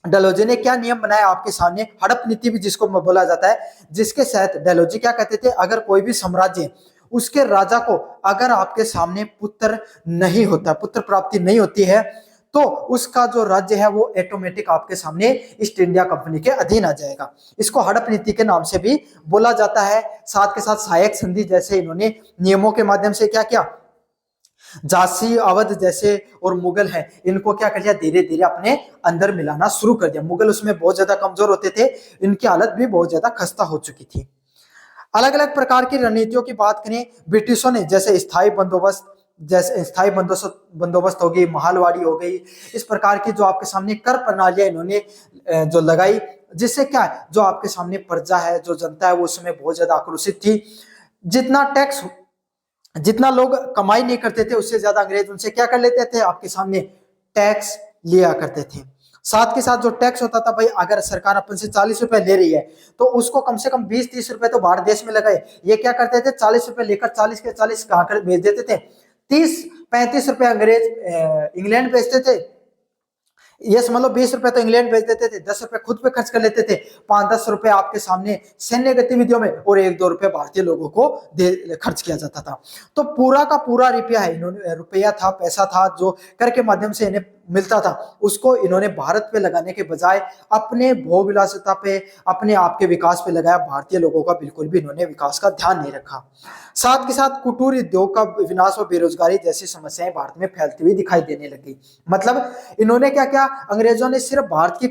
Speaker 1: डलहौजी ने क्या नियम बनाया आपके सामने, हड़प नीति भी जिसको बोला जाता है, जिसके तहत डलहौजी क्या कहते थे, अगर कोई भी साम्राज्य उसके राजा को अगर आपके सामने पुत्र नहीं होता, पुत्र प्राप्ति नहीं होती है, तो उसका जो राज्य है वो ऑटोमेटिक आपके सामने ईस्ट इंडिया कंपनी के अधीन आ जाएगा। इसको हड़प नीति के नाम से भी बोला जाता है। साथ के साथ सहायक संधि जैसे इन्होंने नियमों के माध्यम से क्या किया, झांसी अवध जैसे और मुगल है इनको क्या कर दिया, धीरे धीरे अपने अंदर मिलाना शुरू कर दिया। मुगल उसमें बहुत ज्यादा कमजोर होते थे, इनकी हालत भी बहुत ज्यादा खस्ता हो चुकी थी। अलग अलग प्रकार की रणनीतियों की बात करें, ब्रिटिशों ने जैसे स्थायी बंदोबस्त, जैसे स्थायी बंदोबस्त हो गई, महालवाड़ी हो गई, इस प्रकार की जो आपके सामने कर प्रणालियां इन्होंने जो लगाई, जिससे क्या है जो आपके सामने प्रजा है, जो जनता है वो उसमें बहुत ज्यादा आक्रोशित थी। जितना टैक्स, जितना लोग कमाई नहीं करते थे उससे ज्यादा अंग्रेज उनसे क्या कर लेते थे, आपके सामने टैक्स लिया करते थे। साथ के साथ जो टैक्स होता था भाई, अगर सरकार अपन से 40 रुपए ले रही है तो उसको कम से कम 20-30 रुपए तो बाहर देश में लगाए। ये क्या करते थे, 40 रुपए लेकर 40 के 40 कहा कर भेज देते थे, 30-35 रुपए अंग्रेज इंग्लैंड भेजते थे। ये समझ लो 20 रुपए तो इंग्लैंड भेज देते थे, 10 रुपए खुद पे खर्च कर लेते थे, 5-10 रुपए आपके सामने सैन्य गतिविधियों में और 1-2 रुपए भारतीय लोगों को खर्च किया जाता था। तो पूरा का पूरा रुपया है, इन्होंने रुपया था, पैसा था जो कर के माध्यम से इन्हें मिलता था, उसको इन्होंने भारत पे लगाने के बजाय अपने भोग विलासिता पे, अपने आप के विकास पे लगाया। भारतीय लोगों का बिल्कुल भी इन्होंने विकास का ध्यान नहीं रखा। साथ के साथ कुटीर उद्योग का विनाश और बेरोजगारी जैसी समस्याएं भारत में फैलती हुई दिखाई देने लगी। मतलब इन्होंने क्या किया, अंग्रेजों ने सिर्फ भारत की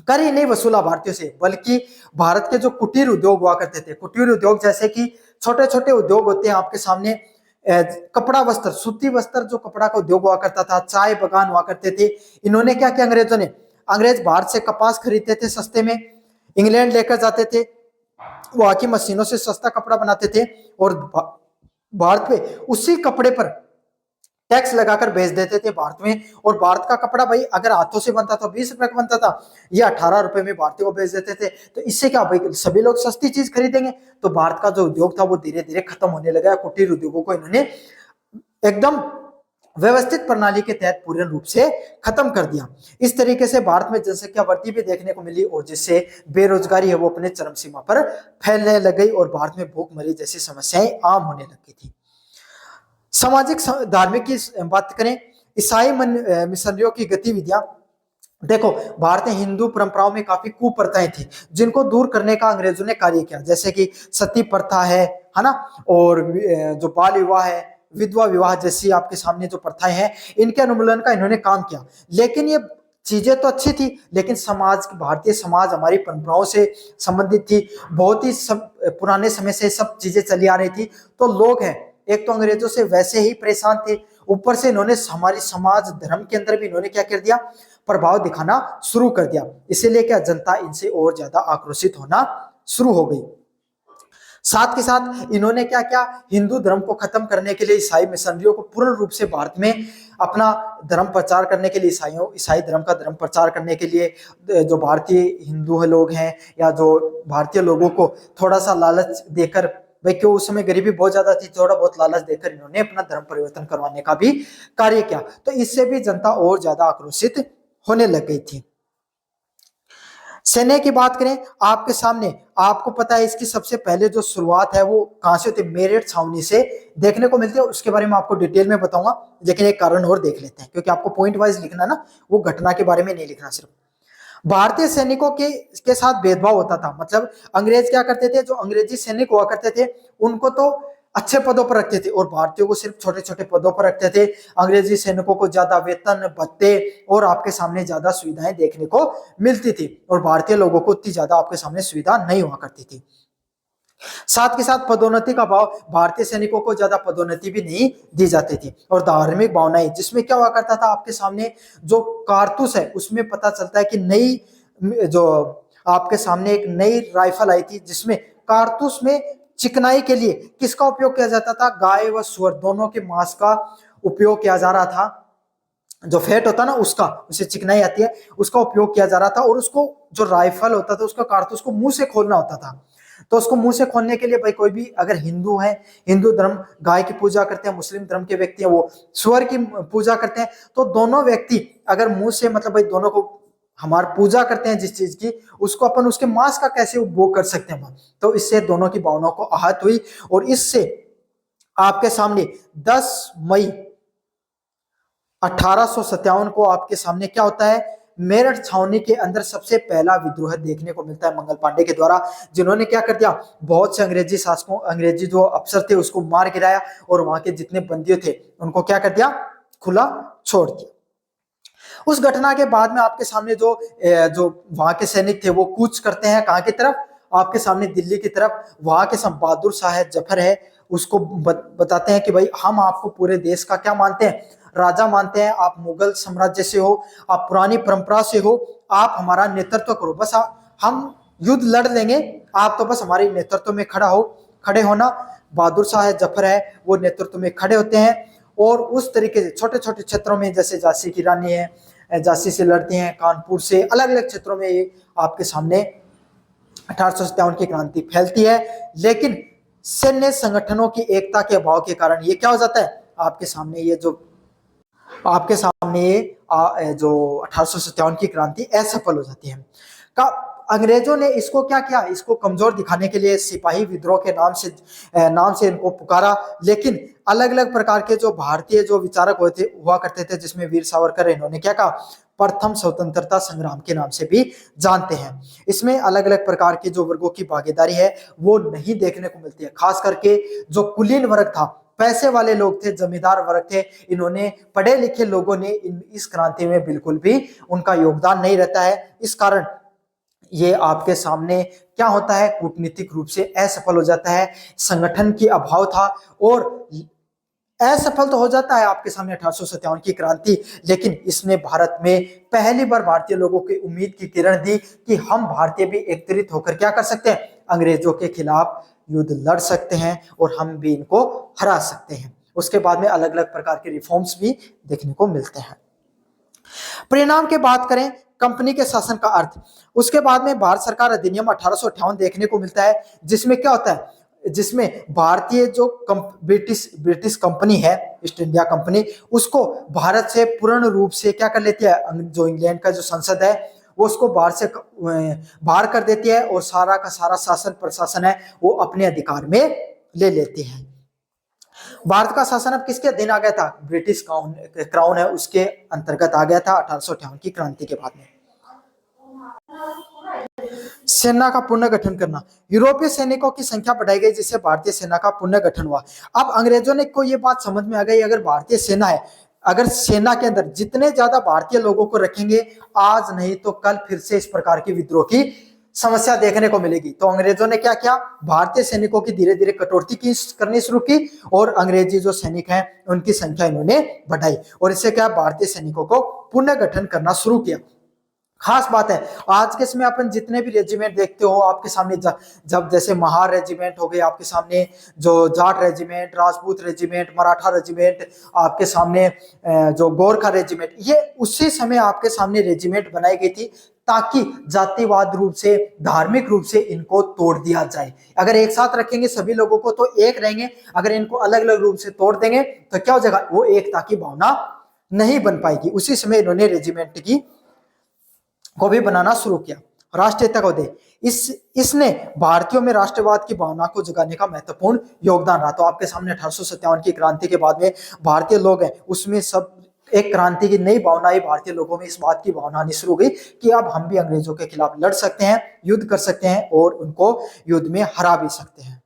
Speaker 1: कर ही नहीं वसूला भारतीयों से, बल्कि भारत के जो कुटीर उद्योग हुआ करते थे, कुटीर उद्योग जैसे कि छोटे छोटे उद्योग होते हैं आपके सामने, कपड़ा वस्त्र, सूती वस्त्र जो कपड़ा का उद्योग हुआ करता था, चाय बगान हुआ करते थे, इन्होंने क्या किया अंग्रेजों ने, अंग्रेज भारत से कपास खरीदते थे सस्ते में, इंग्लैंड लेकर जाते थे, वहां की मशीनों से सस्ता कपड़ा बनाते थे और भारत पे उसी कपड़े पर टैक्स लगाकर भेज देते थे भारत में। और भारत का कपड़ा भाई अगर हाथों से बनता था 20 रुपए का बनता था, ये 18 रुपए में भारतीय को भेज देते थे। तो इससे क्या भाई, सभी लोग सस्ती चीज खरीदेंगे, तो भारत का जो उद्योग था वो धीरे धीरे खत्म होने लगा। कुटीर उद्योगों को इन्होंने एकदम व्यवस्थित प्रणाली के तहत पूर्ण रूप से खत्म कर दिया। इस तरीके से भारत में जनसंख्या वृद्धि भी देखने को मिली और जिससे बेरोजगारी है वो अपने चरम सीमा पर फैलने लग गई और भारत में भूखमरी जैसी समस्याएं आम होने लगी थी। सामाजिक धार्मिक की बात करें, ईसाई मिशनरियों की गतिविधियां देखो, भारतीय हिंदू परंपराओं में काफी कुप्रथाएं थी जिनको दूर करने का अंग्रेजों ने कार्य किया, जैसे कि सती प्रथा है ना, और जो बाल विवाह है, विधवा विवाह जैसी आपके सामने जो प्रथाएं हैं, इनके उन्मूलन का इन्होंने काम किया। लेकिन ये चीजें तो अच्छी थी, लेकिन समाज, भारतीय समाज हमारी परंपराओं से संबंधित थी, बहुत ही सब पुराने समय से सब चीजें चली आ रही थी। तो लोग हैं, एक तो अंग्रेजों से वैसे ही परेशान थे, ऊपर से इन्होंने हमारी समाज धर्म के अंदर भी इन्होंने क्या कर दिया, प्रभाव दिखाना शुरू कर दिया। इसीलिए क्या, जनता इनसे और ज्यादा आक्रोशित होना शुरू हो गई। साथ के साथ इन्होंने क्या किया, हिंदू धर्म को खत्म करने के लिए ईसाई मिशनरियों को पूर्ण रूप से भारत में अपना धर्म प्रचार करने के लिए, ईसाई धर्म का धर्म प्रचार करने के लिए जो भारतीय हिंदू लोग हैं या जो भारतीय लोगों को थोड़ा सा लालच देकर, भाई क्यों उस समय गरीबी बहुत ज्यादा थी, थोड़ा बहुत लालच देकर इन्होंने अपना धर्म परिवर्तन करवाने का भी कार्य किया। तो इससे भी जनता और ज्यादा आक्रोशित होने लग गई थी। सैन्य की बात करें आपके सामने, आपको पता है इसकी सबसे पहले जो शुरुआत है वो कहां से होती है, मेरठ छावनी से देखने को मिलती है। उसके बारे में आपको डिटेल में बताऊंगा, लेकिन एक कारण और देख लेते हैं, क्योंकि आपको पॉइंट वाइज लिखना ना, वो घटना के बारे में नहीं लिखना सिर्फ। भारतीय सैनिकों के साथ भेदभाव होता था, मतलब अंग्रेज क्या करते थे, जो अंग्रेजी सैनिक हुआ करते थे उनको तो अच्छे पदों पर रखते थे और भारतीयों को सिर्फ छोटे छोटे पदों पर रखते थे। अंग्रेजी सैनिकों को ज्यादा वेतन, भत्ते और आपके सामने ज्यादा सुविधाएं देखने को मिलती थी, और भारतीय लोगों को इतनी ज्यादा आपके सामने सुविधा नहीं हुआ करती थी। साथ के साथ पदोन्नति का भाव, भारतीय सैनिकों को ज्यादा पदोन्नति भी नहीं दी जाती थी। और धार्मिक भावनाएं, जिसमें क्या हुआ करता था आपके सामने, जो कारतूस है उसमें पता चलता है कि नई, जो आपके सामने एक नई राइफल आई थी जिसमें कारतूस में चिकनाई के लिए किसका उपयोग किया जाता था, गाय व सुअर दोनों के मांस का उपयोग किया जा रहा था। जो फैट होता ना उसका, उसे चिकनाई आती है, उसका उपयोग किया जा रहा था। और उसको जो राइफल होता था उसका कारतूस को मुंह से खोलना होता था। तो उसको मुंह से खोलने के लिए भाई कोई भी अगर हिंदू है, हिंदू धर्म गाय की पूजा करते हैं, मुस्लिम धर्म के व्यक्ति हैं वो सुअर की पूजा करते हैं, तो दोनों व्यक्ति अगर मुंह से, मतलब भाई दोनों को हमार पूजा करते हैं जिस चीज की, उसको अपन उसके मांस का कैसे उपभोग कर सकते हैं। तो इससे दोनों की भावनाओं को आहत हुई, और इससे आपके सामने 10 मई 1857 को आपके सामने क्या होता है, मेरठ छावनी के अंदर सबसे पहला विद्रोह देखने को मिलता है मंगल पांडे के द्वारा, जिन्होंने क्या कर दिया, बहुत से अंग्रेजी शासकों, अंग्रेजी जो अफसर थे उसको मार गिराया, और वहां के जितने बंदियों थे उनको क्या कर दिया, खुला छोड़ दिया। उस घटना के बाद में आपके सामने जो वहां के सैनिक थे वो कूच करते हैं कहां की तरफ, आपके सामने दिल्ली की तरफ। वहां के सब बहादुर शाह जफर है, उसको बताते हैं कि भाई हम आपको पूरे देश का क्या मानते हैं, राजा मानते हैं, आप मुगल साम्राज्य से हो, आप पुरानी परंपरा से हो, आप हमारा नेतृत्व करो, बस हम युद्ध लड़ लेंगे, आप तो बस हमारे नेतृत्व में खड़े होना। बहादुर शाह जफर है वो नेतृत्व में खड़े होते हैं, और उस तरीके से छोटे छोटे क्षेत्रों में, जैसे झांसी की रानी है, झांसी से लड़ती हैं, कानपुर से, अलग अलग क्षेत्रों में ये आपके सामने 1857 की क्रांति फैलती है। लेकिन सैन्य संगठनों की एकता के अभाव के कारण ये क्या हो जाता है, आपके सामने ये जो आपके सामने ये जो 1857 की क्रांति असफल हो जाती है। का अंग्रेजों ने इसको क्या किया, इसको कमजोर दिखाने के लिए सिपाही विद्रोह के नाम से इनको पुकारा। लेकिन अलग अलग प्रकार के जो भारतीय जो विचारक हुआ करते थे, जिसमें वीर सावरकर, इन्होंने क्या कहा, प्रथम स्वतंत्रता संग्राम के नाम से भी जानते हैं। इसमें अलग अलग प्रकार के जो वर्गों की भागीदारी है वो नहीं देखने को मिलती है, खास करके जो कुलीन वर्ग था, पैसे वाले लोग थे, जमींदार वर्ग थे, इन्होंने, पढ़े लिखे लोगों ने इस क्रांति में बिल्कुल भी उनका योगदान नहीं रहता है। इस कारण ये आपके सामने क्या होता है, कूटनीतिक रूप से असफल हो जाता है, संगठन की अभाव था, और असफल तो हो जाता है आपके सामने 1857 की क्रांति। लेकिन इसने भारत में पहली बार भारतीय लोगों की उम्मीद की किरण दी कि हम भारतीय भी एकत्रित होकर क्या कर सकते हैं, अंग्रेजों के खिलाफ युद्ध लड़ सकते हैं, और हम भी इनको हरा सकते हैं। उसके बाद में अलग अलग प्रकार के रिफॉर्म्स भी देखने को मिलते हैं। परिणाम की बात करें, कंपनी के शासन का अर्थ, उसके बाद में भारत सरकार अधिनियम 1858 देखने को मिलता है, जिसमें क्या होता है, जिसमें भारतीय जो ब्रिटिश कंपनी है, ईस्ट इंडिया कंपनी, उसको भारत से पूर्ण रूप से क्या कर लेती है, जो इंग्लैंड का जो संसद है वो उसको बाहर कर देती है, और सारा का सारा शासन प्रशासन है वो अपने अधिकार में ले लेती है। भारत का शासन अब किसके अधीन आ गया था? ब्रिटिश क्राउन है उसके अंतर्गत आ गया था 1858 की क्रांति के बाद में। सेना का पुनर्गठन करना, यूरोपीय सैनिकों की संख्या बढ़ाई गई जिससे भारतीय सेना का पुनर्गठन हुआ। अब अंग्रेजों ने को ये बात समझ में आ गई, अगर भारतीय सेना है, अगर सेना के अंदर जितने ज्यादा भारतीय लोगों को रखेंगे, आज नहीं तो कल फिर से इस प्रकार की विद्रोह की समस्या देखने को मिलेगी। तो अंग्रेजों ने क्या किया? भारतीय सैनिकों की धीरे धीरे कटौती करनी शुरू की और अंग्रेजी जो सैनिक हैं उनकी संख्या इन्होंने बढ़ाई और इससे क्या भारतीय सैनिकों को पुनर्गठन करना शुरू किया। खास बात है, आज के समय अपन जितने भी रेजिमेंट देखते हो आपके सामने, जब जैसे महार रेजिमेंट हो गए आपके सामने, जो Jat regiment, Rajput regiment, Maratha regiment, आपके सामने जो गोरखा रेजिमेंट, ये उसी समय आपके सामने रेजिमेंट बनाई गई थी ताकि जातिवाद रूप से, धार्मिक रूप से इनको तोड़ दिया जाए। अगर एक साथ रखेंगे सभी लोगों को तो एक रहेंगे, अगर इनको अलग अलग रूप से तोड़ देंगे तो क्या हो जाएगा? वो एकता की भावना नहीं बन पाएगी। उसी समय इन्होंने रेजिमेंट को भी बनाना शुरू किया। राष्ट्रीयता का उदय, इसने भारतीयों में राष्ट्रवाद की भावना को जगाने का महत्वपूर्ण योगदान रहा। तो आपके सामने 1857 की क्रांति के बाद में भारतीय लोग हैं उसमें सब एक क्रांति की नई भावना आई, भारतीय लोगों में इस बात की भावना आनी शुरू हुई कि अब हम भी अंग्रेजों के खिलाफ लड़ सकते हैं, युद्ध कर सकते हैं और उनको युद्ध में हरा भी सकते हैं।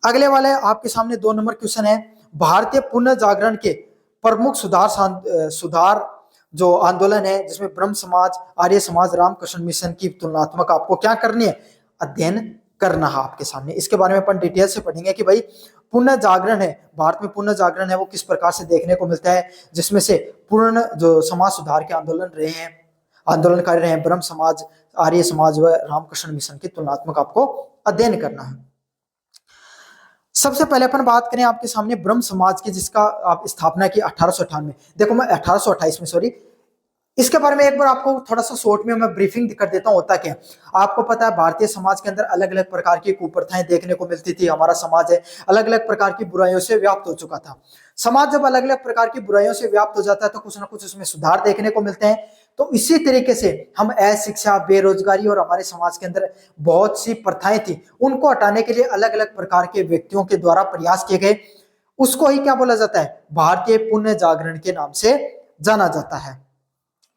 Speaker 1: अगले वाले आपके सामने 2 नंबर क्वेश्चन है, भारतीय पुनर्जागरण के प्रमुख सुधार जो आंदोलन है जिसमें ब्रह्म समाज, आर्य समाज, रामकृष्ण मिशन की तुलनात्मक आपको क्या करनी है? अध्ययन करना है आपके सामने। इसके बारे में अपन डिटेल से पढ़ेंगे कि भाई पुनर्जागरण है, भारत में पुनर्जागरण है वो किस प्रकार से देखने को मिलता है, जिसमें से पूर्ण जो समाज सुधार के आंदोलनकारी रहे हैं ब्रह्म समाज, आर्य समाज व रामकृष्ण मिशन की तुलनात्मक आपको अध्ययन करना है। सबसे पहले अपन बात करें आपके सामने ब्रह्म समाज की, जिसका आप स्थापना की 1858 में, देखो मैं 1828 में, सॉरी, इसके बारे में एक बार आपको थोड़ा सा शॉर्ट में मैं ब्रीफिंग कर देता हूं। होता क्या, आपको पता है भारतीय समाज के अंदर अलग अलग प्रकार की कुप्रथाएं देखने को मिलती थी। हमारा समाज है अलग अलग प्रकार की बुराइयों से व्याप्त हो चुका था। समाज जब अलग अलग प्रकार की बुराइयों से व्याप्त हो जाता है तो कुछ ना कुछ उसमें सुधार देखने को मिलते हैं। तो इसी तरीके से हम अशिक्षा, बेरोजगारी और हमारे समाज के अंदर बहुत सी प्रथाएं थी, उनको हटाने के लिए अलग अलग प्रकार के व्यक्तियों के द्वारा प्रयास किए गए। उसको ही क्या बोला जाता है? भारतीय पुण्य जागरण के नाम से जाना जाता है।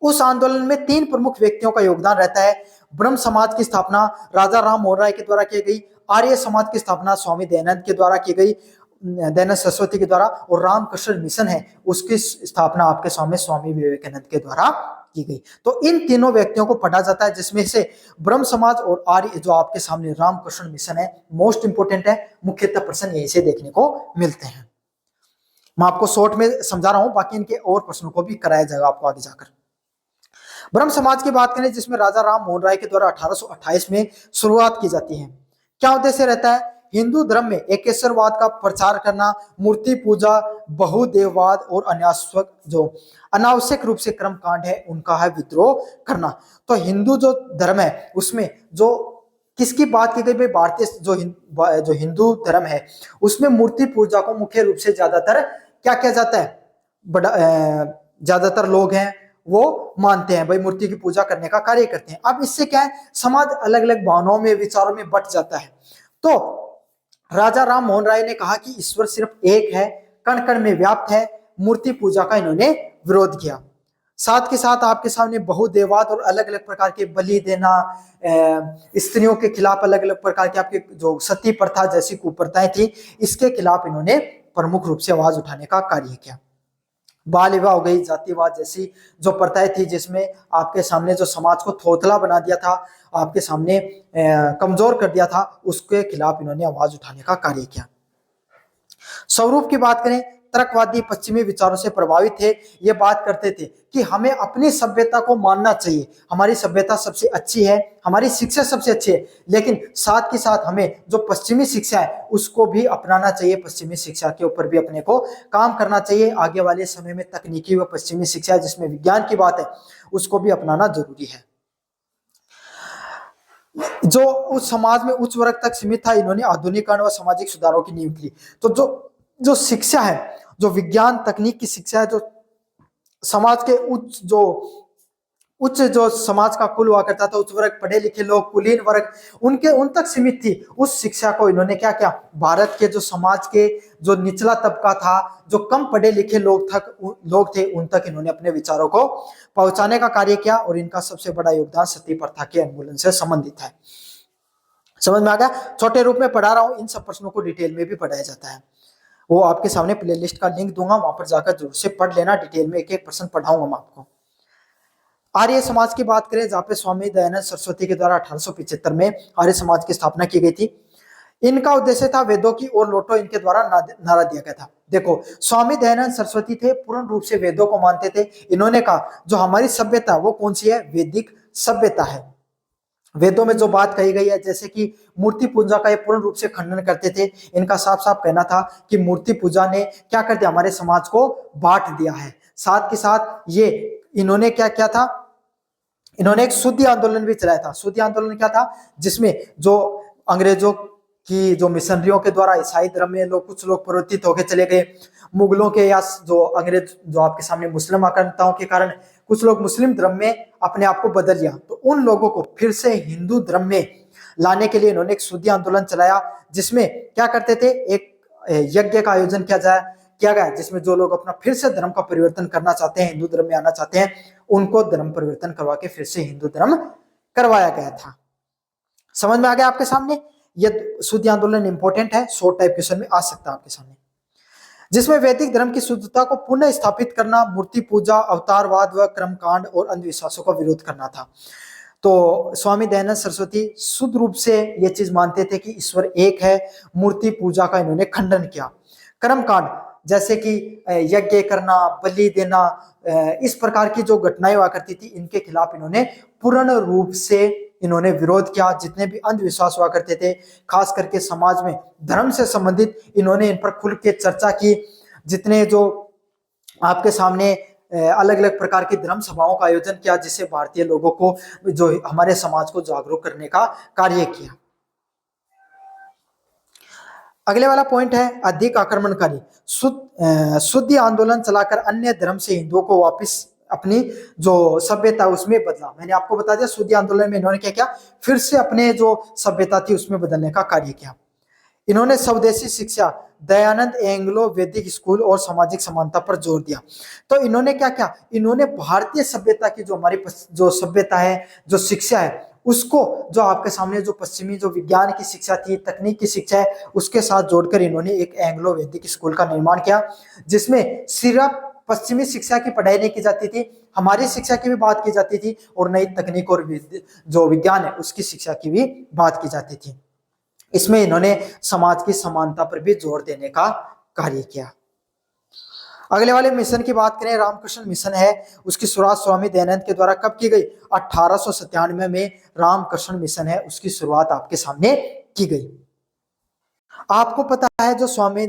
Speaker 1: उस आंदोलन में 3 प्रमुख व्यक्तियों का योगदान रहता है। ब्रह्म समाज की स्थापना राजा राम मोहन राय के द्वारा की गई, आर्य समाज की स्थापना स्वामी दयानंद के द्वारा की गई, दयानंद सरस्वती के द्वारा, और रामकृष्ण मिशन है उसकी स्थापना आपके सामने स्वामी विवेकानंद के द्वारा की गई। तो इन तीनों व्यक्तियों को पढ़ा जाता है, जिसमें से ब्रह्म समाज और आर्य जो आपके सामने रामकृष्ण मिशन है मोस्ट इंपोर्टेंट है। मुख्यतः प्रश्न यहीं से देखने को मिलते हैं। मैं आपको शॉर्ट में समझा रहा हूं, बाकी इनके और प्रश्नों को भी कराया जाएगा आपको आगे जाकर। ब्रह्म समाज की बात करें जिसमें राजा राम मोहन राय के द्वारा 1828 में शुरुआत की जाती है। क्या उद्देश्य रहता है? हिंदू धर्म में एकेश्वरवाद का प्रचार करना, मूर्ति पूजा, बहुदेववाद और अनावश्यक रूप से कर्म कांड है उनका है विद्रोह करना। तो हिंदू जो धर्म है उसमें जो किसकी बात की गई भाई? भारतीय जो हिंदू धर्म है उसमें मूर्ति पूजा को मुख्य रूप से ज्यादातर क्या किया जाता है? ज्यादातर लोग हैं वो मानते हैं भाई मूर्ति की पूजा करने का कार्य करते हैं। अब इससे क्या है? समाज अलग अलग भावनाओं में, विचारों में बट जाता है। तो राजा राम मोहन राय ने कहा कि ईश्वर सिर्फ एक है, कण कण में व्याप्त है। मूर्ति पूजा का इन्होंने विरोध किया। साथ के साथ आपके सामने बहुदेववाद और अलग अलग प्रकार के बलि देना, स्त्रियों के खिलाफ अलग अलग प्रकार के आपके जो सती प्रथा जैसी कुप्रथाएं थी, इसके खिलाफ इन्होंने प्रमुख रूप से आवाज उठाने का कार्य किया। बाल विवाह हो गई, जातिवाद जैसी जो प्रथाएं थी जिसमें आपके सामने जो समाज को थोथला बना दिया था, आपके सामने कमजोर कर दिया था, उसके खिलाफ इन्होंने आवाज उठाने का कार्य किया। स्वरूप की बात करें, तर्कवादी पश्चिमी विचारों से प्रभावित थे। ये बात करते थे कि हमें अपनी सभ्यता को मानना चाहिए, हमारी सभ्यता सबसे अच्छी है, हमारी शिक्षा सबसे अच्छी है, लेकिन साथ के साथ हमें जो पश्चिमी शिक्षा है उसको भी अपनाना चाहिए। पश्चिमी शिक्षा के ऊपर भी अपने को काम करना चाहिए। आगे वाले समय में तकनीकी व पश्चिमी शिक्षा जिसमें विज्ञान की बात है उसको भी अपनाना जरूरी है। जो उस समाज में उच्च वर्ग तक सीमित था, इन्होंने आधुनिकरण व सामाजिक सुधारों की नींव की। तो जो शिक्षा है, जो विज्ञान तकनीक की शिक्षा है, जो समाज के उच्च जो समाज का कुल हुआ करता था, उच्च वर्ग, पढ़े लिखे लोग, कुलीन वर्ग, उनके उन तक सीमित थी। उस शिक्षा को इन्होंने क्या किया, भारत के जो समाज के जो निचला तबका था, जो कम पढ़े लिखे लोग थे, उन तक इन्होंने अपने विचारों को पहुंचाने का कार्य किया। और इनका सबसे बड़ा योगदान सती प्रथा के उन्मूलन से संबंधित है। समझ में आ गया? छोटे रूप में पढ़ा रहा हूं, इन सब प्रश्नों को डिटेल में भी पढ़ाया जाता है। वो आपके सामने प्लेलिस्ट का लिंक दूंगा, वहां पर जाकर जरूर से पढ़ लेना। डिटेल में एक एक प्रश्न पढ़ाऊंगा मैं आपको। आर्य समाज की बात करें, जहाँ पे स्वामी दयानंद सरस्वती के द्वारा 1875 में आर्य समाज की स्थापना की गई थी। इनका उद्देश्य था वेदों की ओर लौटो, इनके द्वारा नारा दिया गया था। देखो, स्वामी दयानंद सरस्वती थे, पूर्ण रूप से वेदों को मानते थे। इन्होंने कहा जो हमारी सभ्यता वो कौन सी है, वैदिक सभ्यता है। वेदों में जो बात कही गई है, जैसे कि मूर्ति पूजा का ये पूर्ण रूप से खंडन करते थे। इनका साफ साफ कहना था कि मूर्ति पूजा ने क्या कर दिया, हमारे समाज को बांट दिया है। साथ के साथ ये इन्होंने क्या किया था, इन्होंने एक शुद्धि आंदोलन भी चलाया था। शुद्धि आंदोलन क्या था, जिसमें जो अंग्रेजों की जो मिशनरियों के द्वारा ईसाई धर्म में कुछ लोग परिवर्तित होकर चले गए, मुगलों के या जो अंग्रेज जो आपके सामने मुस्लिम आक्रांताओं के कारण कुछ लोग मुस्लिम धर्म में अपने आप को बदल लिया, तो उन लोगों को फिर से हिंदू धर्म में लाने के लिए इन्होंने एक शुद्धि आंदोलन चलाया। जिसमें क्या करते थे, एक यज्ञ का आयोजन किया गया, जिसमें जो लोग अपना फिर से धर्म का परिवर्तन करना चाहते हैं, हिंदू धर्म में आना चाहते हैं, उनको धर्म परिवर्तन करवा के फिर से हिंदू धर्म करवाया गया था। समझ में आ गया आपके सामने? ये शुद्धि आंदोलन इंपॉर्टेंट है, शॉर्ट टाइप क्वेश्चन में आ सकता है आपके सामने। जिसमें वैदिक धर्म की शुद्धता को पुनः स्थापित करना, मूर्ति पूजा, अवतारवाद व कर्मकांड और अंधविश्वासों का विरोध करना था। तो स्वामी दयानंद सरस्वती शुद्ध रूप से ये चीज मानते थे कि ईश्वर एक है। मूर्ति पूजा का इन्होंने खंडन किया। कर्मकांड जैसे कि यज्ञ करना, बलि देना, इस प्रकार की जो घटनाएं हुआ करती थी, इनके खिलाफ इन्होंने पूर्ण रूप से इन्होंने विरोध किया। जितने भी अंधविश्वास हुआ करते थे, खास करके समाज में धर्म से संबंधित, इन्होंने इन पर खुल के चर्चा की। जितने जो आपके सामने अलग अलग प्रकार की धर्म सभाओं का आयोजन किया, जिससे भारतीय लोगों को, जो हमारे समाज को जागरूक करने का कार्य किया। अगले वाला पॉइंट है अधिक आक्रमणकारी। शुद्धि आंदोलन चलाकर अन्य धर्म से हिंदुओं को वापस अपनी जो सभ्यता उसमें बदला। मैंने आपको बता दिया, शुद्धि आंदोलन में इन्होंने क्या किया, फिर से अपने जो सभ्यता थी उसमें बदलने का कार्य किया। इन्होंने स्वदेशी शिक्षा, दयानंद एंग्लो वैदिक स्कूल और सामाजिक समानता पर जोर दिया। तो इन्होंने क्या किया, इन्होंने भारतीय सभ्यता की जो हमारी जो सभ्यता है, जो शिक्षा है, उसको जो आपके सामने जो पश्चिमी जो विज्ञान की शिक्षा थी, तकनीक की शिक्षा है, उसके साथ जोड़कर इन्होंने एक एंग्लो वैदिक स्कूल का निर्माण किया। जिसमें सिर्फ पश्चिमी शिक्षा की पढ़ाई नहीं की जाती थी, हमारी शिक्षा की भी बात की जाती थी, और नई तकनीक और जो विज्ञान है उसकी शिक्षा की भी बात की जाती थी। इसमें इन्होंने समाज की समानता पर भी जोर देने का कार्य किया। अगले वाले मिशन की बात करें, रामकृष्ण मिशन है, उसकी शुरुआत स्वामी दयानंद के द्वारा कब की गई, 1897 में रामकृष्ण मिशन है, उसकी शुरुआत आपके सामने की गई। आपको पता है जो स्वामी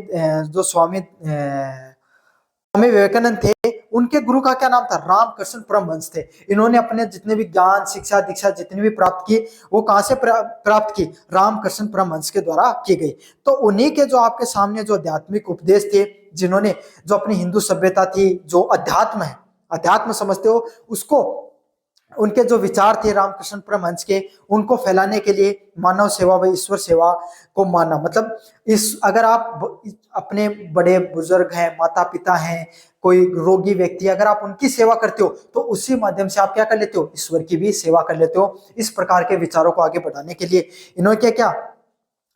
Speaker 1: विवेकानंद थे, उनके गुरु का क्या नाम था, रामकृष्ण परमहंस थे। इन्होंने अपने जितने भी ज्ञान, शिक्षा, दीक्षा जितनी भी प्राप्त की, वो कहां से प्राप्त की, रामकृष्ण परमहंस के द्वारा की गई। तो उन्हीं के जो आपके सामने जो आध्यात्मिक उपदेश थे, जिन्होंने जो अपनी हिंदू सभ्यता थी, जो अध्यात्म है, अध्यात्म समझते हो उसको, उनके जो विचार थे रामकृष्ण परमहंस के, उनको फैलाने के लिए मानव सेवा व ईश्वर सेवा को मानना। मतलब इस अगर आप अपने बड़े बुजुर्ग हैं, माता पिता हैं, कोई रोगी व्यक्ति, अगर आप उनकी सेवा करते हो, तो उसी माध्यम से आप क्या कर लेते हो, ईश्वर की भी सेवा कर लेते हो। इस प्रकार के विचारों को आगे बढ़ाने के लिए इन्होंने क्या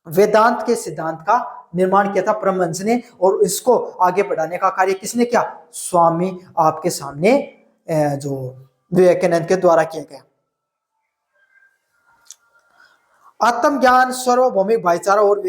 Speaker 1: वेदांत के सिद्धांत का निर्माण किया था परमहंस ने, और इसको आगे बढ़ाने का कार्य किसने किया, स्वामी आपके सामने जो विवेकानंद के द्वारा किया गया। आत्मज्ञान, सार्वभौमिक भाईचारा और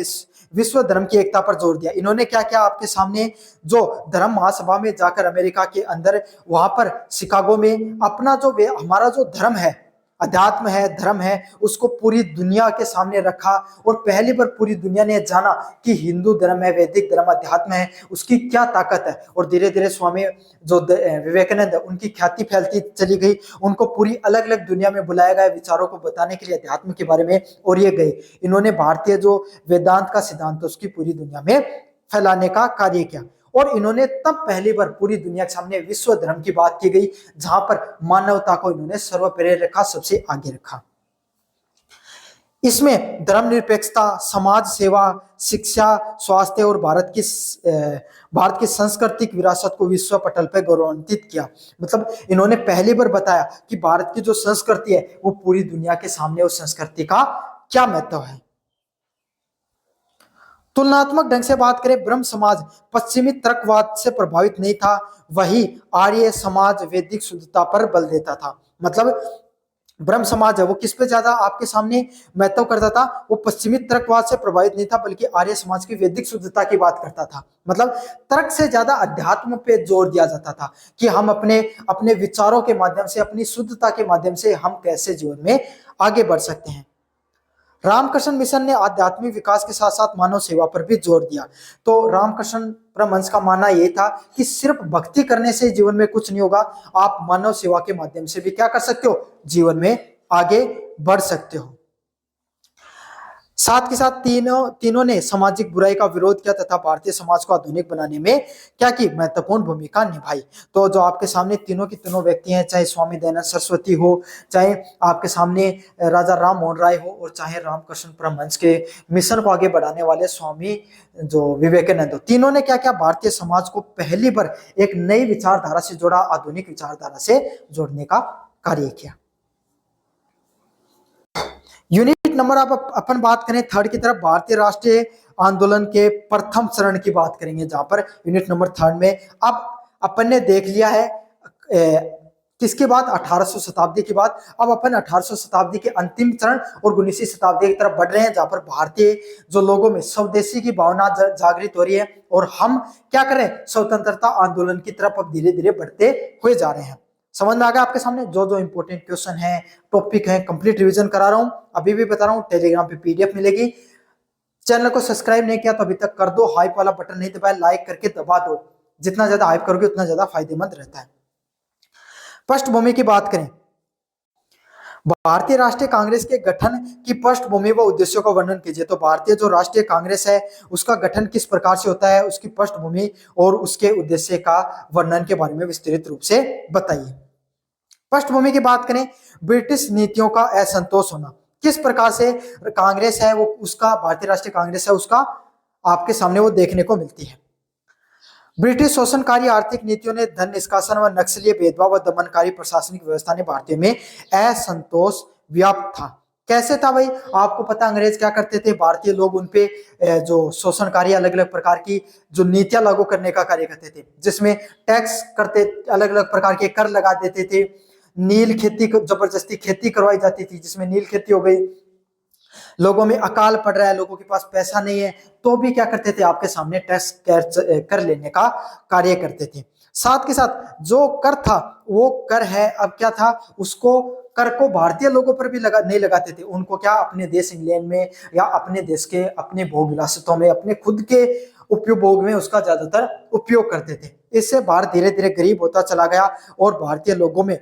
Speaker 1: विश्व धर्म की एकता पर जोर दिया। इन्होंने क्या किया, आपके सामने जो धर्म महासभा में जाकर अमेरिका के अंदर, वहां पर शिकागो में अपना जो हमारा जो धर्म है, अध्यात्म है, धर्म है, उसको पूरी दुनिया के सामने रखा। और पहली बार पूरी दुनिया ने जाना कि हिंदू धर्म है, वैदिक धर्म, अध्यात्म है, उसकी क्या ताकत है। और धीरे धीरे स्वामी जो विवेकानंद है, उनकी ख्याति फैलती चली गई। उनको पूरी अलग अलग दुनिया में बुलाया गया विचारों को बताने के लिए अध्यात्म के बारे में, और ये गए। इन्होंने भारतीय जो वेदांत का सिद्धांत है उसकी पूरी दुनिया में फैलाने का कार्य किया। और इन्होंने तब पहली बार पूरी दुनिया के सामने विश्व धर्म की बात की गई, जहां पर मानवता को इन्होंने सर्वोपरि रखा, सबसे आगे रखा। इसमें धर्मनिरपेक्षता, समाज सेवा, शिक्षा, स्वास्थ्य और भारत की सांस्कृतिक विरासत को विश्व पटल पर गौरवान्वित किया। मतलब इन्होंने पहली बार बताया कि भारत की जो संस्कृति है वो पूरी दुनिया के सामने उस संस्कृति का क्या महत्व है। तुलनात्मक ढंग से बात करें, ब्रह्म समाज पश्चिमी तर्कवाद से प्रभावित नहीं था, वही आर्य समाज वैदिक शुद्धता पर बल देता था। मतलब ब्रह्म समाज है वो किस पे ज्यादा आपके सामने महत्व करता था, वो पश्चिमी तर्कवाद से प्रभावित नहीं था, बल्कि आर्य समाज की वैदिक शुद्धता की बात करता था। मतलब तर्क से ज्यादा अध्यात्म पे जोर दिया जाता था कि हम अपने अपने विचारों के माध्यम से, अपनी शुद्धता के माध्यम से हम कैसे जीवन में आगे बढ़ सकते हैं। रामकृष्ण मिशन ने आध्यात्मिक विकास के साथ साथ मानव सेवा पर भी जोर दिया। तो रामकृष्ण परमहंस का मानना यह था कि सिर्फ भक्ति करने से जीवन में कुछ नहीं होगा, आप मानव सेवा के माध्यम से भी क्या कर सकते हो, जीवन में आगे बढ़ सकते हो। साथ के साथ तीनों ने सामाजिक बुराई का विरोध किया तथा भारतीय समाज को आधुनिक बनाने में क्या की, महत्वपूर्ण भूमिका निभाई। तो जो आपके सामने तीनों की तीनों व्यक्ति हैं, चाहे स्वामी दयानंद सरस्वती हो, चाहे आपके सामने राजा राम मोहन राय हो, और चाहे रामकृष्ण परमहंस के मिशन को आगे बढ़ाने वाले स्वामी जो विवेकानंद हो, तीनों ने क्या किया, भारतीय समाज को पहली बार एक नई विचारधारा से जोड़ा, आधुनिक विचारधारा से जोड़ने का कार्य किया। यूनिट नंबर आप अपन बात करें थर्ड की तरफ, भारतीय राष्ट्रीय आंदोलन के प्रथम चरण की बात करेंगे, जहां पर यूनिट नंबर थर्ड में अब अपन ने देख लिया है किसके बाद, 1800 शताब्दी के बाद। अब अपन 1800 शताब्दी के अंतिम चरण और 19वीं शताब्दी की तरफ बढ़ रहे हैं, जहां पर भारतीय जो लोगों में स्वदेशी की भावना जागृत हो रही है, और हम क्या करें, स्वतंत्रता आंदोलन की तरफ अब धीरे धीरे बढ़ते हुए जा रहे हैं। समझ में आ गया आपके सामने, जो जो इंपॉर्टेंट क्वेश्चन है, टॉपिक है, कंप्लीट रिवीजन करा रहा हूं, अभी भी बता रहा हूं, टेलीग्राम पे पीडीएफ मिलेगी। चैनल को सब्सक्राइब नहीं किया तो अभी तक कर दो, हाइप वाला बटन नहीं दबाया, लाइक करके दबा दो, जितना ज्यादा हाइप करोगे उतना ज्यादा फायदेमंद रहता है। पृष्ठभूमि की बात करें, भारतीय राष्ट्रीय कांग्रेस के गठन की पृष्ठभूमि व उद्देश्यों का वर्णन कीजिए। तो भारतीय जो राष्ट्रीय कांग्रेस है उसका गठन किस प्रकार से होता है, उसकी पृष्ठभूमि और उसके उद्देश्य का वर्णन के बारे में विस्तृत रूप से बताइए। पृष्ठभूमि की बात करें, ब्रिटिश नीतियों का असंतोष होना, किस प्रकार से कांग्रेस है वो, उसका भारतीय राष्ट्रीय कांग्रेस है उसका आपके सामने वो देखने को मिलती है। ब्रिटिश शोषणकारी आर्थिक नीतियों ने धन निष्कासन व नक्सलीय भेदभाव व दमनकारी प्रशासनिक व्यवस्था ने भारतीय में असंतोष व्याप्त था। कैसे था भाई, आपको पता अंग्रेज क्या करते थे, भारतीय लोग उनपे जो शोषणकारी अलग अलग प्रकार की जो नीतियां लागू करने का कार्य करते थे, जिसमें टैक्स करते, अलग अलग प्रकार के कर लगा देते थे, नील खेती जबरदस्ती खेती करवाई जाती थी, जिसमें नील खेती हो गई, लोगों में अकाल पड़ रहा है, लोगों के पास पैसा नहीं है, तो भी क्या करते थे, आपके सामने टैक्स कर लेने का कार्य करते थे। साथ के साथ जो कर था वो कर है, अब क्या था, उसको कर को भारतीय लोगों पर भी नहीं लगाते थे, उनको क्या अपने देश इंग्लैंड में या अपने देश के अपने भोग विलासितों में, अपने खुद के उपभोग में उसका ज्यादातर उपयोग करते थे। इससे भारत धीरे धीरे गरीब होता चला गया और भारतीय लोगों में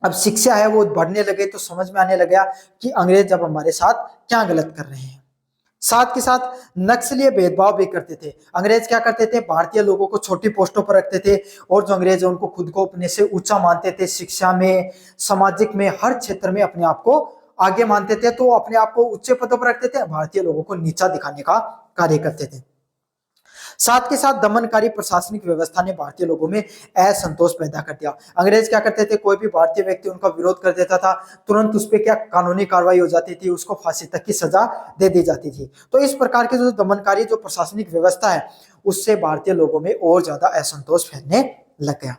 Speaker 1: अब शिक्षा है वो बढ़ने लगे, तो समझ में आने लगा कि अंग्रेज जब हमारे साथ क्या गलत कर रहे हैं। साथ के साथ नक्सलीय भेदभाव भी करते थे। अंग्रेज क्या करते थे, भारतीय लोगों को छोटी पोस्टों पर रखते थे, और जो अंग्रेज है उनको खुद को अपने से ऊंचा मानते थे, शिक्षा में, सामाजिक में, हर क्षेत्र में अपने आप को आगे मानते थे, तो अपने आप को ऊंचे पदों पर रखते थे, भारतीय लोगों को नीचा दिखाने का कार्य करते थे। साथ के साथ दमनकारी प्रशासनिक व्यवस्था ने भारतीय लोगों में असंतोष पैदा कर दिया। अंग्रेज क्या करते थे, कोई भी भारतीय व्यक्ति उनका विरोध कर देता था, तुरंत उस पर क्या कानूनी कार्रवाई हो जाती थी, उसको फांसी तक की सजा दे दी जाती थी। तो इस प्रकार की जो दमनकारी जो प्रशासनिक व्यवस्था है उससे भारतीय लोगों में और ज्यादा असंतोष फैलने लग गया।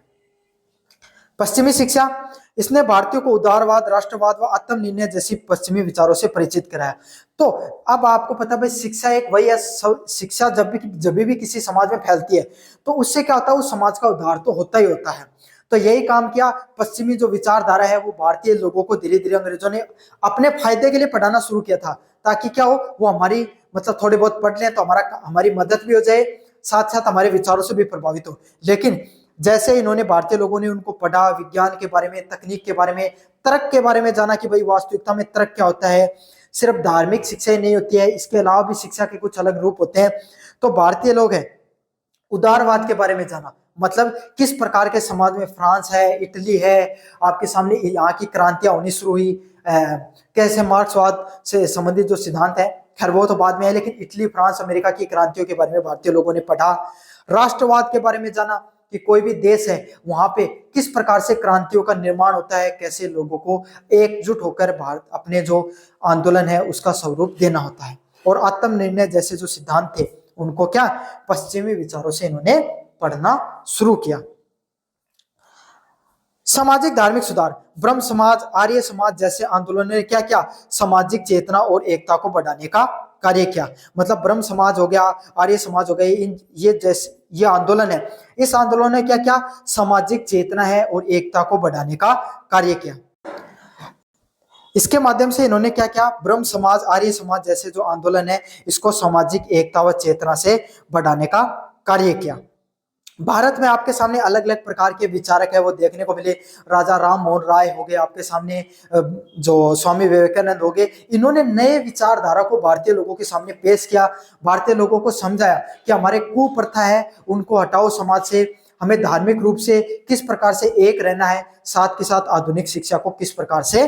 Speaker 1: पश्चिमी शिक्षा, इसने भारतीयों को उदारवाद, राष्ट्रवाद व आत्मनिर्णय जैसी पश्चिमी विचारों से परिचित कराया। तो अब आपको पता भाई, शिक्षा एक वही है, शिक्षा जब भी किसी समाज में फैलती है तो उससे क्या होता है, उस समाज का उद्धार तो होता ही होता है। तो यही काम किया पश्चिमी जो विचारधारा है वो भारतीय लोगों को धीरे धीरे अंग्रेजों ने अपने फायदे के लिए पढ़ाना शुरू किया था, ताकि क्या हो, वो हमारी मतलब थोड़े बहुत पढ़ लें तो हमारी मदद भी हो जाए, साथ साथ हमारे विचारों से भी प्रभावित हो। लेकिन जैसे इन्होंने भारतीय लोगों ने उनको पढ़ा, विज्ञान के बारे में, तकनीक के बारे में, तर्क के बारे में जाना कि भाई वास्तविकता में तर्क क्या होता है, सिर्फ धार्मिक शिक्षा ही नहीं होती है, इसके अलावा भी शिक्षा के कुछ अलग रूप होते हैं। तो भारतीय लोग हैं उदारवाद के बारे में जाना, मतलब किस प्रकार के समाज में फ्रांस है, इटली है, आपके सामने यहाँ की क्रांतियां होनी शुरू हुई, कैसे मार्क्सवाद से संबंधित जो सिद्धांत है, खैर वो तो बाद में है, लेकिन इटली, फ्रांस, अमेरिका की क्रांतियों के बारे में भारतीय लोगों ने पढ़ा। राष्ट्रवाद के बारे में जाना कि कोई भी देश है वहां पे किस प्रकार से क्रांतियों का निर्माण होता है, कैसे लोगों को एकजुट होकर भारत अपने जो आंदोलन है उसका स्वरूप देना होता है। और आत्मनिर्णय जैसे जो सिद्धांत थे उनको क्या पश्चिमी विचारों से इन्होंने पढ़ना शुरू किया। सामाजिक धार्मिक सुधार, ब्रह्म समाज, आर्य समाज जैसे आंदोलनों ने क्या क्या सामाजिक चेतना और एकता को बढ़ाने का कार्य किया। मतलब ब्रह्म समाज हो गया, आर्य समाज हो गए, इन ये आंदोलन है, इस आंदोलन ने क्या क्या सामाजिक चेतना है और एकता को बढ़ाने का कार्य किया। इसके माध्यम से इन्होंने क्या क्या ब्रह्म समाज, आर्य समाज जैसे जो आंदोलन है इसको सामाजिक एकता व चेतना से बढ़ाने का कार्य किया। भारत में आपके सामने अलग अलग प्रकार के विचारक है वो देखने को मिले। राजा राम मोहन राय हो गए, आपके सामने जो स्वामी विवेकानंद हो गए, इन्होंने नए विचारधारा को भारतीय लोगों के सामने पेश किया, भारतीय लोगों को समझाया कि हमारे कुप्रथा है उनको हटाओ समाज से, हमें धार्मिक रूप से किस प्रकार से एक रहना है, साथ के साथ आधुनिक शिक्षा को किस प्रकार से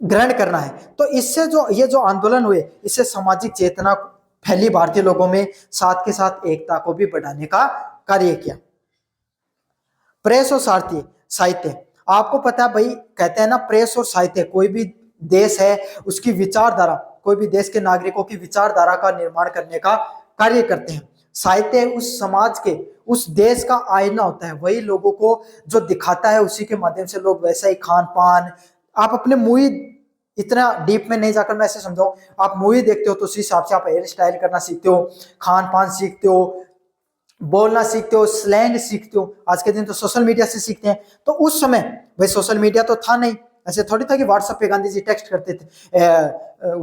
Speaker 1: ग्रहण करना है। तो इससे जो ये जो आंदोलन हुए इससे सामाजिक चेतना फैली भारतीय लोगों में, साथ के साथ एकता को भी बढ़ाने का कार्य किया। प्रेस और साहित्य, आपको पता है भाई, कहते हैं ना प्रेस और साहित्य, कोई भी देश है उसकी विचारधारा, कोई भी देश के नागरिकों की विचारधारा का निर्माण करने का कार्य करते हैं। साहित्य उस समाज के, उस देश का आईना होता है, वही लोगों को जो दिखाता है उसी के माध्यम से लोग वैसा ही खान पान, आप अपने मूवी, इतना डीप में नहीं जाकर मैं ऐसे समझाऊं, आप मूवी देखते हो तो उसी हिसाब से आप हेयर स्टाइल करना सीखते हो, खान पान सीखते हो, बोलना सीखते हो, स्लैंग सीखते हो। आज के दिन तो सोशल मीडिया से सीखते हैं। तो उस समय भाई सोशल मीडिया तो था नहीं, ऐसे थोड़ी था कि व्हाट्सएप पे गांधी जी टेक्स्ट करते थे,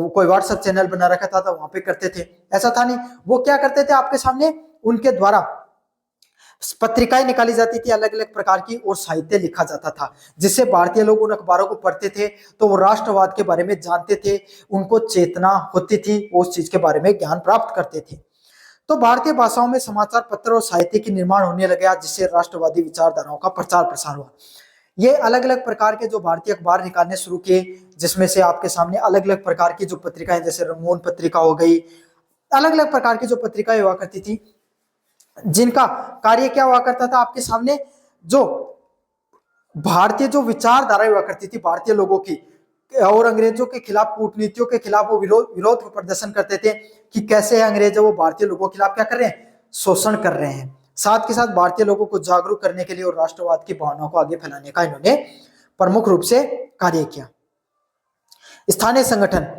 Speaker 1: कोई व्हाट्सएप चैनल बना रखा था तो वहां पे करते थे, ऐसा था नहीं। वो क्या करते थे, आपके सामने उनके द्वारा पत्रिकाएं निकाली जाती थी अलग अलग प्रकार की और साहित्य लिखा जाता था, जिससे भारतीय लोग उन अखबारों को पढ़ते थे तो वो राष्ट्रवाद के बारे में जानते थे, उनको चेतना होती थी, वो उस चीज के बारे में ज्ञान प्राप्त करते थे। तो भारतीय भाषाओं में समाचार पत्र और साहित्य की निर्माण होने लगा, जिससे राष्ट्रवादी विचारधाराओं का प्रचार प्रसार हुआ। ये अलग अलग प्रकार के जो भारतीय अखबार निकालने शुरू किए, जिसमें से आपके सामने अलग अलग प्रकार की जो पत्रिकाएं, जैसे रंगून पत्रिका हो गई, अलग अलग प्रकार की जो पत्रिकाएं हुआ करती थी, जिनका कार्य क्या हुआ करता था, आपके सामने जो भारतीय जो विचारधारा हुआ करती थी भारतीय लोगों की, और अंग्रेजों के खिलाफ, कूटनीतियों के खिलाफ वो विरोध प्रदर्शन करते थे कि कैसे अंग्रेज वो भारतीय लोगों के खिलाफ क्या कर रहे हैं, शोषण कर रहे हैं। साथ के साथ भारतीय लोगों को जागरूक करने के लिए और राष्ट्रवाद की भावनाओं को आगे फैलाने का इन्होंने प्रमुख रूप से कार्य किया। स्थानीय संगठन,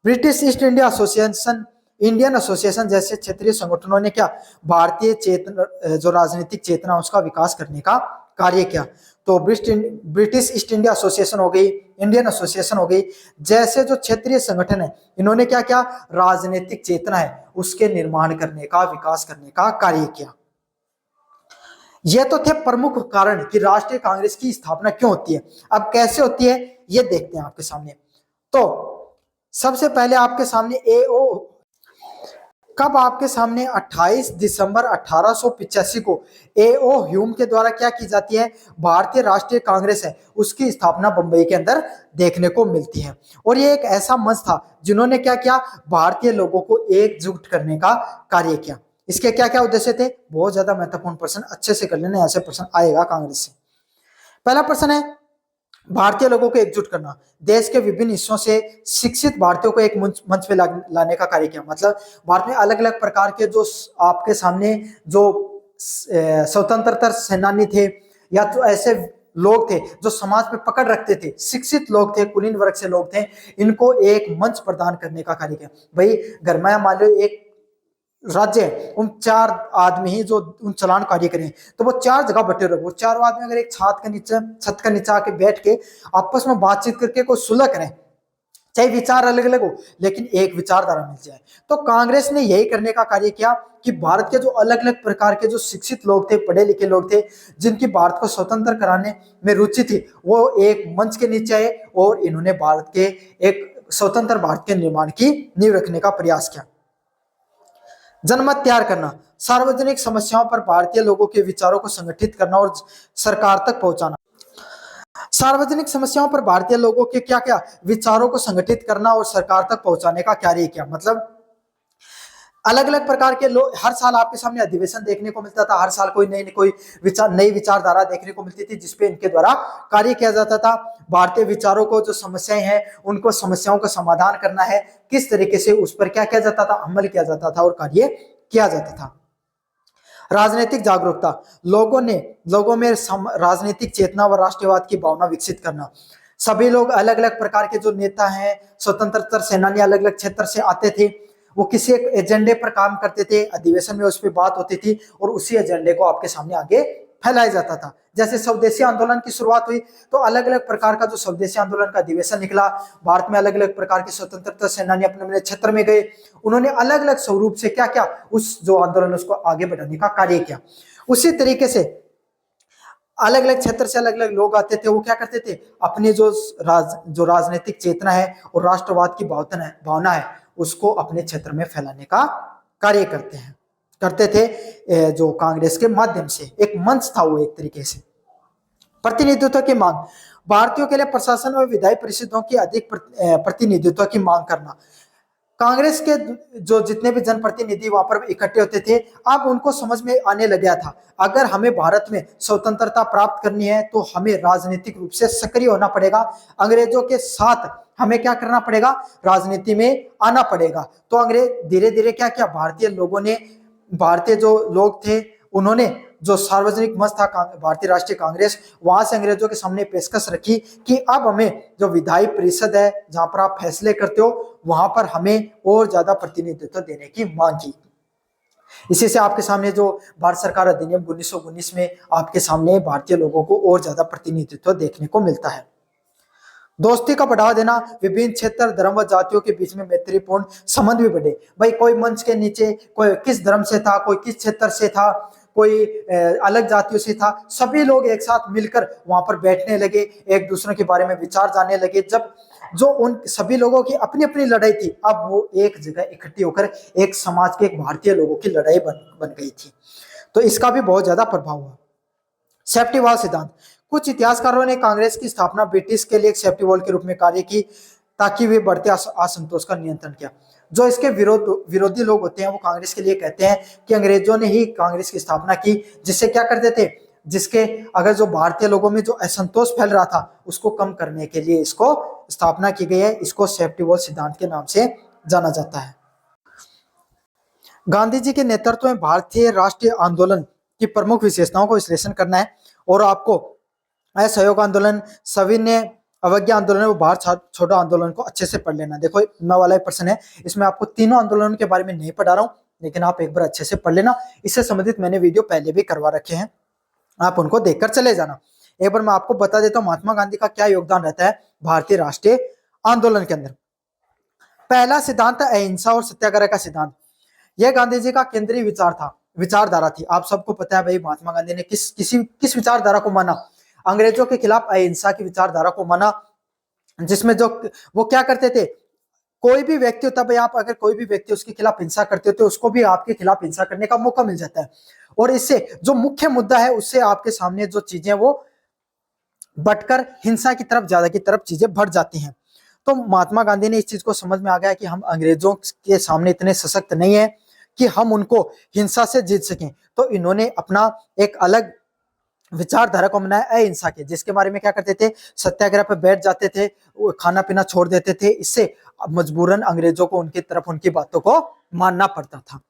Speaker 1: British east India association, Indian association जैसे क्षेत्रीय संगठनों ने क्या भारतीय चेतना, जो राजनीतिक चेतना उसका विकास करने का कार्य किया। तो ब्रिटिश ईस्ट इंडिया एसोसिएशन हो गई, इंडियन एसोसिएशन हो गई, जैसे जो क्षेत्रीय संगठन है, इन्होंने क्या क्या राजनीतिक चेतना है उसके निर्माण करने का, विकास करने का कार्य किया। ये तो थे प्रमुख कारण कि राष्ट्रीय कांग्रेस की स्थापना क्यों होती है। अब कैसे होती है ये देखते हैं आपके सामने। तो सबसे पहले आपके सामने एओ, कब आपके सामने 28 दिसंबर 1885 को एओ ह्यूम के द्वारा क्या की जाती है, भारतीय राष्ट्रीय कांग्रेस है उसकी स्थापना बंबई के अंदर देखने को मिलती है। और ये एक ऐसा मंच था जिन्होंने क्या किया, भारतीय लोगों को एकजुट करने का कार्य किया। इसके क्या क्या उद्देश्य थे, बहुत ज्यादा महत्वपूर्ण प्रश्न, अच्छे से कर लेना, ऐसे प्रश्न आएगा कांग्रेस से। पहला प्रश्न है भारतीय लोगों को एकजुट करना, देश के विभिन्न हिस्सों से शिक्षित भारतीयों को एक मंच पे लाने का कार्य किया। मतलब भारत में अलग अलग प्रकार के जो आपके सामने जो स्वतंत्रता सेनानी थे या तो ऐसे लोग थे जो समाज में पकड़ रखते थे, शिक्षित लोग थे, कुलीन वर्ग से लोग थे, इनको एक मंच प्रदान करने का कार्य किया। भाई घर में मान लो एक राज्य है, उन 4 आदमी ही जो उन चलान कार्य करें, तो वो 4 जगह बटे रहे, वो 4 आदमी अगर एक छत के नीचे आके बैठ के आपस में बातचीत करके कोई सुलह करें, चाहे विचार अलग अलग हो लेकिन एक विचारधारा मिल जाए। तो कांग्रेस ने यही करने का कार्य किया कि भारत के जो अलग अलग प्रकार के जो शिक्षित लोग थे, पढ़े लिखे लोग थे, जिनकी भारत को स्वतंत्र कराने में रुचि थी, वो एक मंच के नीचे आए और इन्होंने भारत के एक स्वतंत्र भारत के निर्माण की नींव रखने का प्रयास किया। जनमत तैयार करना, सार्वजनिक समस्याओं पर भारतीय लोगों के विचारों को संगठित करना और सरकार तक पहुंचाना। सार्वजनिक समस्याओं पर भारतीय लोगों के क्या क्या विचारों को संगठित करना और सरकार तक पहुंचाने का कार्य किया। मतलब अलग अलग प्रकार के लोग, हर साल आपके सामने अधिवेशन देखने को मिलता था, हर साल कोई नई विचारधारा देखने को मिलती थी जिसपे इनके द्वारा कार्य किया जाता था। भारतीय विचारों को, जो समस्याएं हैं उनको, समस्याओं का समाधान करना है, किस तरीके से उस पर क्या किया जाता था, अमल किया जाता था और कार्य किया जाता था। राजनीतिक जागरूकता, लोगों में राजनीतिक चेतना व राष्ट्रवाद की भावना विकसित करना। सभी लोग, अलग अलग प्रकार के जो नेता हैं, स्वतंत्रता सेनानी अलग अलग क्षेत्र से आते थे, वो किसी एक एजेंडे पर काम करते थे, अधिवेशन में उस पर बात होती थी और उसी एजेंडे को आपके सामने आगे फैलाया जाता था। जैसे स्वदेशी आंदोलन की शुरुआत हुई तो अलग अलग प्रकार का जो स्वदेशी आंदोलन का अधिवेशन निकला, भारत में अलग अलग प्रकार के स्वतंत्रता सेनानी अपने अपने क्षेत्र में गए, उन्होंने अलग अलग स्वरूप से क्या क्या उस जो आंदोलन उसको आगे बढ़ाने का कार्य किया। उसी तरीके से अलग अलग क्षेत्र से अलग अलग लोग आते थे, वो क्या करते थे, अपनी जो राजनीतिक चेतना है और राष्ट्रवाद की भावना है उसको अपने क्षेत्र में फैलाने का कार्य करते थे। जो कांग्रेस के माध्यम से एक मंच था वो, एक तरीके से। प्रतिनिधित्व की मांग, भारतीयों के लिए प्रशासन व विधायी परिषदों की अधिक प्रतिनिधित्व की मांग करना। कांग्रेस के जो जितने भी जनप्रतिनिधि वहां पर इकट्ठे होते थे, अब उनको समझ में आने लग गया था, अगर हमें भारत में स्वतंत्रता प्राप्त करनी है तो हमें राजनीतिक रूप से सक्रिय होना पड़ेगा, अंग्रेजों के साथ हमें क्या करना पड़ेगा, राजनीति में आना पड़ेगा। तो अंग्रेज धीरे धीरे क्या किया, भारतीय जो लोग थे उन्होंने जो सार्वजनिक मंच था भारतीय राष्ट्रीय कांग्रेस, वहां से अंग्रेजों के सामने पेशकश रखी कि अब हमें जो विधायी परिषद है जहां पर आप फैसले करते हो, वहां पर हमें और ज्यादा प्रतिनिधित्व देने की मांग की। इसी से आपके सामने जो भारत सरकार अधिनियम 1919 में आपके सामने भारतीय लोगों को और ज्यादा प्रतिनिधित्व देखने को मिलता है। दोस्ती का बढ़ावा देना, विभिन्न क्षेत्र, धर्म व जातियों के बीच में मैत्रीपूर्ण संबंध भी बढ़े। भाई कोई मंच के नीचे कोई किस धर्म से था, कोई किस क्षेत्र से था, कोई अलग जातियों से था, सभी लोग एक साथ मिलकर वहां पर बैठने लगे, एक दूसरे के बारे में विचार जानने लगे। जब जो उन सभी लोगों की अपनी अपनी लड़ाई थी, अब वो एक जगह इकट्ठी होकर एक समाज के, एक भारतीय लोगों की लड़ाई बन गई थी। तो इसका भी बहुत ज्यादा प्रभाव हुआ। सेफ्टी वॉल सिद्धांत, कुछ इतिहासकारों ने कांग्रेस की स्थापना ब्रिटिश के लिए एक सेफ्टी वॉल के रूप में कार्य की ताकि वे बढ़ते असंतोष का नियंत्रण किया। जो इसके विरोधी लोग होते हैं वो कांग्रेस के लिए कहते हैं कि अंग्रेजों ने ही कांग्रेस की स्थापना की, जिससे क्या करते थे, जिसके अगर जो भारतीय लोगों में जो असंतोष फैल रहा था उसको कम करने के लिए इसको स्थापना की गई है। इसको सेफ्टी वॉल सिद्धांत के नाम से जाना जाता है। गांधी जी के नेतृत्व में भारतीय राष्ट्रीय आंदोलन की प्रमुख विशेषताओं को विश्लेषण करना है और आपको असहयोग आंदोलन, सविनय अवज्ञा आंदोलन और भारत छोड़ो आंदोलन को अच्छे से पढ़ लेना। देखो मैं वाला प्रश्न है, इसमें आपको तीनों आंदोलनों के बारे में नहीं पढ़ा रहा हूं, लेकिन आप एक बार अच्छे से पढ़ लेना। इससे संबंधित मैंने वीडियो पहले भी करवा रखे हैं, आप उनको देखकर चले जाना। एक बार मैं आपको बता देता हूं महात्मा गांधी का क्या योगदान रहता है भारतीय राष्ट्रीय आंदोलन के अंदर। पहला सिद्धांत है अहिंसा और सत्याग्रह का सिद्धांत। यह गांधी जी का केंद्रीय विचारधारा थी। आप सबको पता है भाई महात्मा गांधी ने किस विचारधारा को माना, अंग्रेजों के खिलाफ अहिंसा की विचारधारा को माना, जिसमें जो वो क्या करते थे, कोई भी व्यक्ति होता है, आप अगर कोई भी व्यक्ति उसके खिलाफ हिंसा करते हो तो उसको भी आपके खिलाफ हिंसा करने का मौका मिल जाता है, और इससे जो मुख्य मुद्दा है उससे आपके सामने जो चीजें वो बटकर हिंसा की तरफ चीजें बढ़ जाती हैं। तो महात्मा गांधी ने इस चीज को समझ में आ गया कि हम अंग्रेजों के सामने इतने सशक्त नहीं है कि हम उनको हिंसा से जीत सकें। तो इन्होंने अपना एक अलग विचारधारा को बनाया अहिंसा के, जिसके बारे में क्या करते थे, सत्याग्रह पर बैठ जाते थे, खाना पीना छोड़ देते थे। इससे मजबूरन अंग्रेजों को उनकी तरफ उनकी बातों को मानना पड़ता था।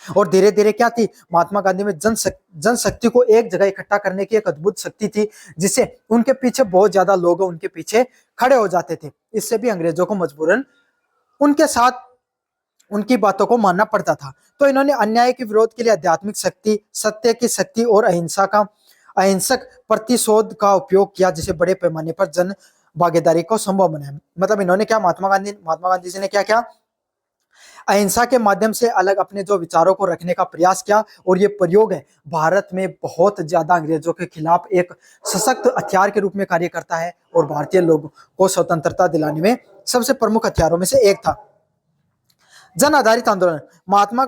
Speaker 1: और धीरे धीरे क्या थी, महात्मा गांधी में जनशक्ति को एक जगह इकट्ठा करने की एक अद्भुत शक्ति थी, जिससे उनके पीछे बहुत ज्यादा लोग उनके पीछे खड़े हो जाते थे। इससे भी अंग्रेजों को मजबूरन उनके साथ उनकी बातों को मानना पड़ता था। तो इन्होंने अन्याय के विरोध के लिए आध्यात्मिक शक्ति, सत्य की शक्ति और अहिंसक प्रतिशोध का उपयोग किया, जिसे बड़े पैमाने पर जन भागीदारी को संभव बनाया। मतलब इन्होंने क्या, महात्मा गांधी जी ने क्या किया, अहिंसा के माध्यम से अलग अपने जो विचारों को रखने का प्रयास किया, और ये प्रयोग है भारत में बहुत ज्यादा अंग्रेजों के खिलाफ एक सशक्त हथियार के रूप में कार्य करता है, और भारतीय लोगों को स्वतंत्रता दिलाने में सबसे प्रमुख हथियारों में से एक था। जन आधारित आंदोलन, महात्मा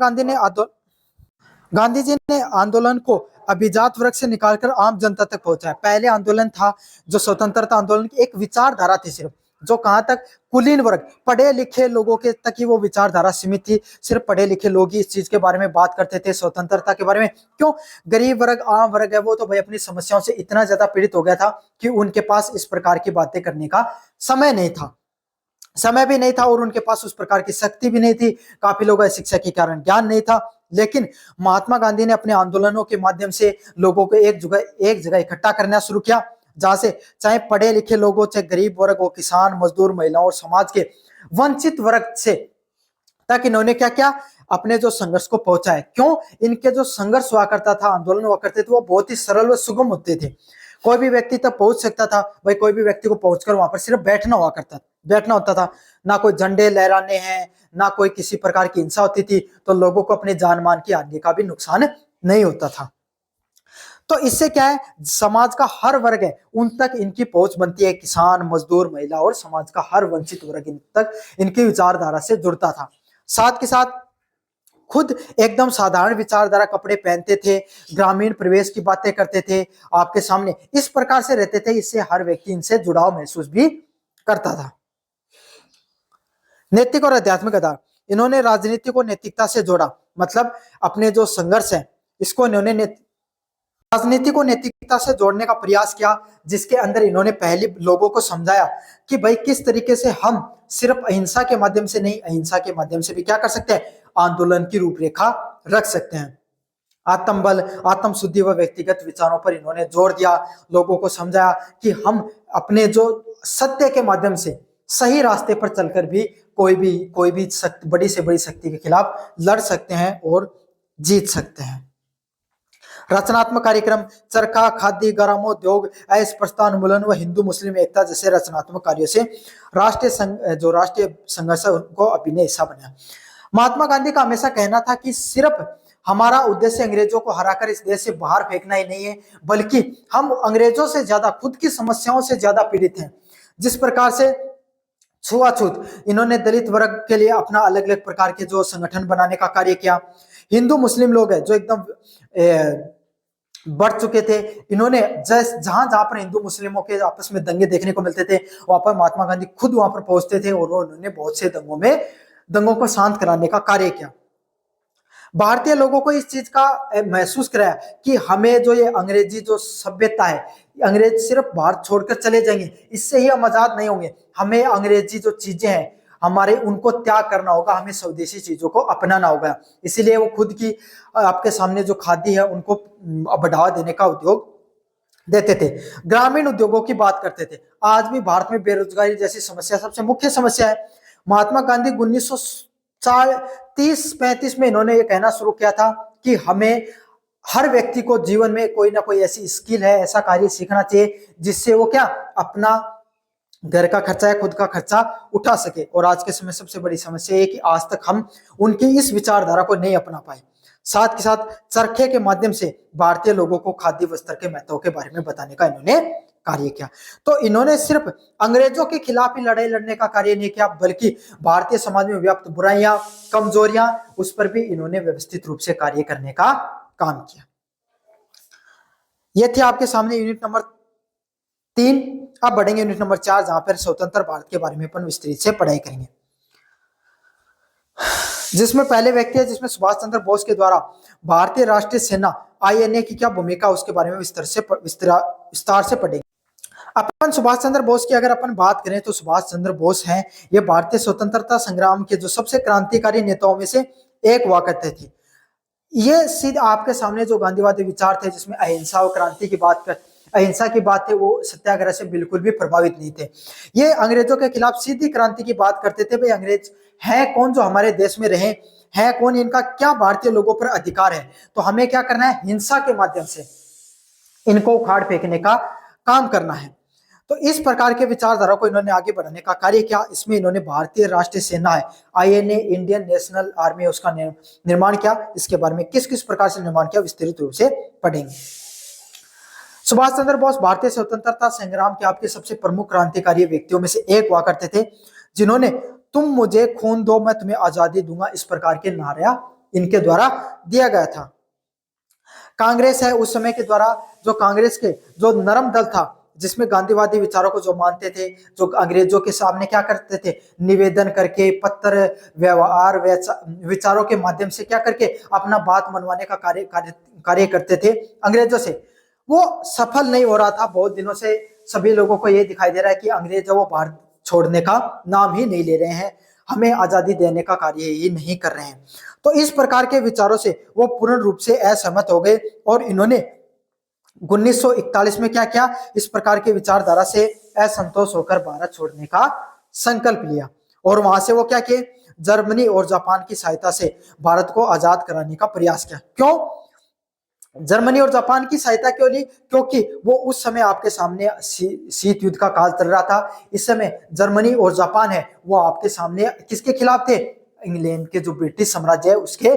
Speaker 1: गांधी जी ने आंदोलन को अभिजात वर्ग से निकालकर आम जनता तक पहुंचाया। पहले आंदोलन था जो स्वतंत्रता आंदोलन की एक विचारधारा थी सिर्फ, जो कहां तक कुलीन वर्ग, पढ़े लिखे लोगों के तक ही वो विचारधारा सीमित थी। सिर्फ पढ़े लिखे लोग ही इस चीज के बारे में बात करते थे, स्वतंत्रता के बारे में। क्यों? गरीब वर्ग, आम वर्ग है वो तो भाई अपनी समस्याओं से इतना ज्यादा पीड़ित हो गया था कि उनके पास इस प्रकार की बातें करने का समय नहीं था, समय भी नहीं था, और उनके पास उस प्रकार की शक्ति भी नहीं थी। काफी लोगों को शिक्षा के कारण ज्ञान नहीं था। लेकिन महात्मा गांधी ने अपने आंदोलनों के माध्यम से लोगों को एक जगह इकट्ठा करना शुरू किया, जहां से चाहे पढ़े लिखे लोगों, चाहे गरीब वर्ग हो, किसान, मजदूर, महिलाओं और समाज के वंचित वर्ग से तक इन्होंने क्या किया, अपने जो संघर्ष को पहुंचाया। क्यों? इनके जो संघर्ष हुआ करता था, आंदोलन हुआ करते थे, वो बहुत ही सरल व सुगम होते थे। कोई भी व्यक्ति तक पहुंच सकता था भाई, कोई भी व्यक्ति को पहुंचकर वहां पर सिर्फ बैठना होता था। ना कोई झंडे लहराने हैं, ना कोई किसी प्रकार की हिंसा होती थी, तो लोगों को अपने जान मान की हानि का भी नुकसान नहीं होता था। तो इससे क्या है, समाज का हर वर्ग है उन तक इनकी पहुंच बनती है। किसान, मजदूर, महिला और समाज का हर वंचित वर्ग इन तक इनकी विचारधारा से जुड़ता था। साथ के साथ खुद एकदम साधारण विचारधारा कपड़े पहनते थे, ग्रामीण प्रवेश की बातें करते थे, आपके सामने इस प्रकार से रहते थे। इससे हर व्यक्ति इनसे जुड़ाव महसूस भी करता था। नैतिक और आध्यात्मिक आधार, इन्होंने राजनीति को नैतिकता से जोड़ा। मतलब अपने जो संघर्ष है इसको इन्होंने राजनीति को नैतिकता से जोड़ने का प्रयास किया, जिसके अंदर इन्होंने पहले लोगों को समझाया कि भाई किस तरीके से हम सिर्फ अहिंसा के माध्यम से नहीं, अहिंसा के माध्यम से भी क्या कर सकते हैं, आंदोलन की रूपरेखा रख सकते हैं। आत्मबल, आत्मशुद्धि व व्यक्तिगत विचारों पर इन्होंने जोर दिया, लोगों को समझाया कि हम अपने जो सत्य के माध्यम से सही रास्ते पर चलकर भी कोई भी बड़ी से बड़ी शक्ति के खिलाफ लड़ सकते हैं और जीत सकते हैं। रचनात्मक कार्यक्रम, चरखा, खादी, ग्रामोद्योग, अस्पृश्यता उन्मूलन व हिंदू मुस्लिम एकता जैसे रचनात्मक कार्यों से राष्ट्रीय संघर्ष को अभिन्न हिस्सा बना। महात्मा गांधी का हमेशा कहना था कि सिर्फ हमारा उद्देश्य अंग्रेजों को हराकर इस देश से बाहर फेंकना ही नहीं है, बल्कि हम अंग्रेजों से ज्यादा खुद की समस्याओं से ज्यादा पीड़ित हैं। जिस प्रकार से छुआछूत, इन्होंने दलित वर्ग के लिए अपना अलग अलग प्रकार के जो संगठन बनाने का कार्य किया। हिंदू मुस्लिम लोग हैं जो एकदम बढ़ चुके थे, इन्होंने जहां जहां पर हिंदू मुस्लिमों के आपस में दंगे देखने को मिलते थे, वहां पर महात्मा गांधी खुद वहां पर पहुंचते थे और उन्होंने बहुत से दंगों को शांत कराने का कार्य किया। भारतीय लोगों को इस चीज का महसूस कराया कि हमें जो ये अंग्रेजी जो सभ्यता है, अंग्रेज सिर्फ भारत छोड़कर चले जाएंगे, इससे ही हम आजाद नहीं होंगे। हमें अंग्रेजी जो चीजें हैं हमारे, उनको त्याग करना होगा, हमें स्वदेशी चीजों को अपनाना होगा। इसीलिए वो खुद की आपके सामने जो खादी है उनको बढ़ावा देने का उद्योग देते थे। ग्रामीण उद्योगों की बात करते थे। आज भी भारत में बेरोजगारी जैसी समस्या सबसे मुख्य समस्या है। महात्मा गांधी 1930-35 में इन्होंने ये कहना शुरू किया था कि हमें हर व्यक्ति को जीवन में कोई ना कोई ऐसी स्किल है, ऐसा कार्य सीखना चाहिए जिससे वो क्या अपना घर का खर्चा है, खुद का खर्चा उठा सके। और आज के समय सबसे बड़ी समस्या है कि आज तक हम उनकी इस विचारधारा को नहीं अपना पाए। साथ के साथ चरखे के माध्यम से भारतीय लोगों को खादी वस्त्र के महत्व के बारे में बताने का इन्होंने कार्य किया। तो इन्होंने सिर्फ अंग्रेजों के खिलाफ ही लड़ाई लड़ने का कार्य नहीं किया, बल्कि भारतीय समाज में व्याप्त बुराइयां, कमजोरियां, उस पर भी इन्होंने व्यवस्थित रूप से कार्य करने का काम किया। यह थे आपके सामने यूनिट नंबर 3। अब बढ़ेंगे यूनिट नंबर 4, जहां पर स्वतंत्र भारत के बारे में अपन विस्तृत से पढ़ाई करेंगे, जिसमें पहले व्यक्ति है जिसमें सुभाष चंद्र बोस के द्वारा भारतीय राष्ट्रीय सेना आईएनए की क्या भूमिका, उसके बारे में विस्तार से पढ़ेंगे। अपन सुभाष चंद्र बोस की अगर अपन बात करें तो सुभाष चंद्र बोस हैं, ये भारतीय स्वतंत्रता संग्राम के जो सबसे क्रांतिकारी नेताओं में से एक हुआ करते थे। ये सीधे आपके सामने जो गांधीवादी विचार थे, जिसमें अहिंसा और क्रांति की अहिंसा की बात है, वो सत्याग्रह से बिल्कुल भी प्रभावित नहीं थे। ये अंग्रेजों के खिलाफ सीधी क्रांति की बात करते थे। भाई अंग्रेज है कौन जो हमारे देश में रहे, है कौन, इनका क्या भारतीय लोगों पर अधिकार है, तो हमें क्या करना है, हिंसा के माध्यम से इनको उखाड़ फेंकने का काम करना है। तो इस प्रकार के विचारधारा को इन्होंने आगे बढ़ाने का कार्य किया। इसमें इन्होंने भारतीय राष्ट्रीय सेना है आईएनए, इंडियन नेशनल आर्मी, उसका निर्माण किया। इसके बारे में किस किस प्रकार से निर्माण किया विस्तृत रूप से पढ़ेंगे। सुभाष चंद्र बोस भारतीय स्वतंत्रता संग्राम के आपके सबसे प्रमुख क्रांतिकारी व्यक्तियों में से एक हुआ करते थे, जिन्होंने तुम मुझे खून दो मैं तुम्हें आजादी दूंगा, इस प्रकार के नारा इनके द्वारा दिया गया था। कांग्रेस है उस समय के द्वारा, जो कांग्रेस के जो नरम दल था, जिसमें गांधीवादी विचारों को जो मानते थे, जो अंग्रेजों के सामने क्या करते थे, निवेदन करके, पत्र व्यवहार विचारों के माध्यम से क्या करके अपना बात मनवाने का कार्य करते थे अंग्रेजों से, वो सफल नहीं हो रहा था। बहुत दिनों से सभी लोगों को ये दिखाई दे रहा है कि अंग्रेज वो भारत छोड़ने का नाम ही नहीं ले रहे हैं, हमें आजादी देने का कार्य ही नहीं कर रहे हैं। तो इस प्रकार के विचारों से वो पूर्ण रूप से असहमत हो गए और इन्होंने 1941 में क्या किया, इस प्रकार के विचारधारा से असंतोष होकर भारत छोड़ने का संकल्प लिया और वहां से वो क्या किए, जर्मनी और जापान की सहायता से भारत को आजाद कराने का प्रयास किया। क्यों जर्मनी और जापान की सहायता क्यों ली, क्योंकि वो उस समय आपके सामने शीत युद्ध का काल चल रहा था। इस समय जर्मनी और जापान है वो आपके सामने किसके खिलाफ थे, इंग्लैंड के जो ब्रिटिश साम्राज्य है उसके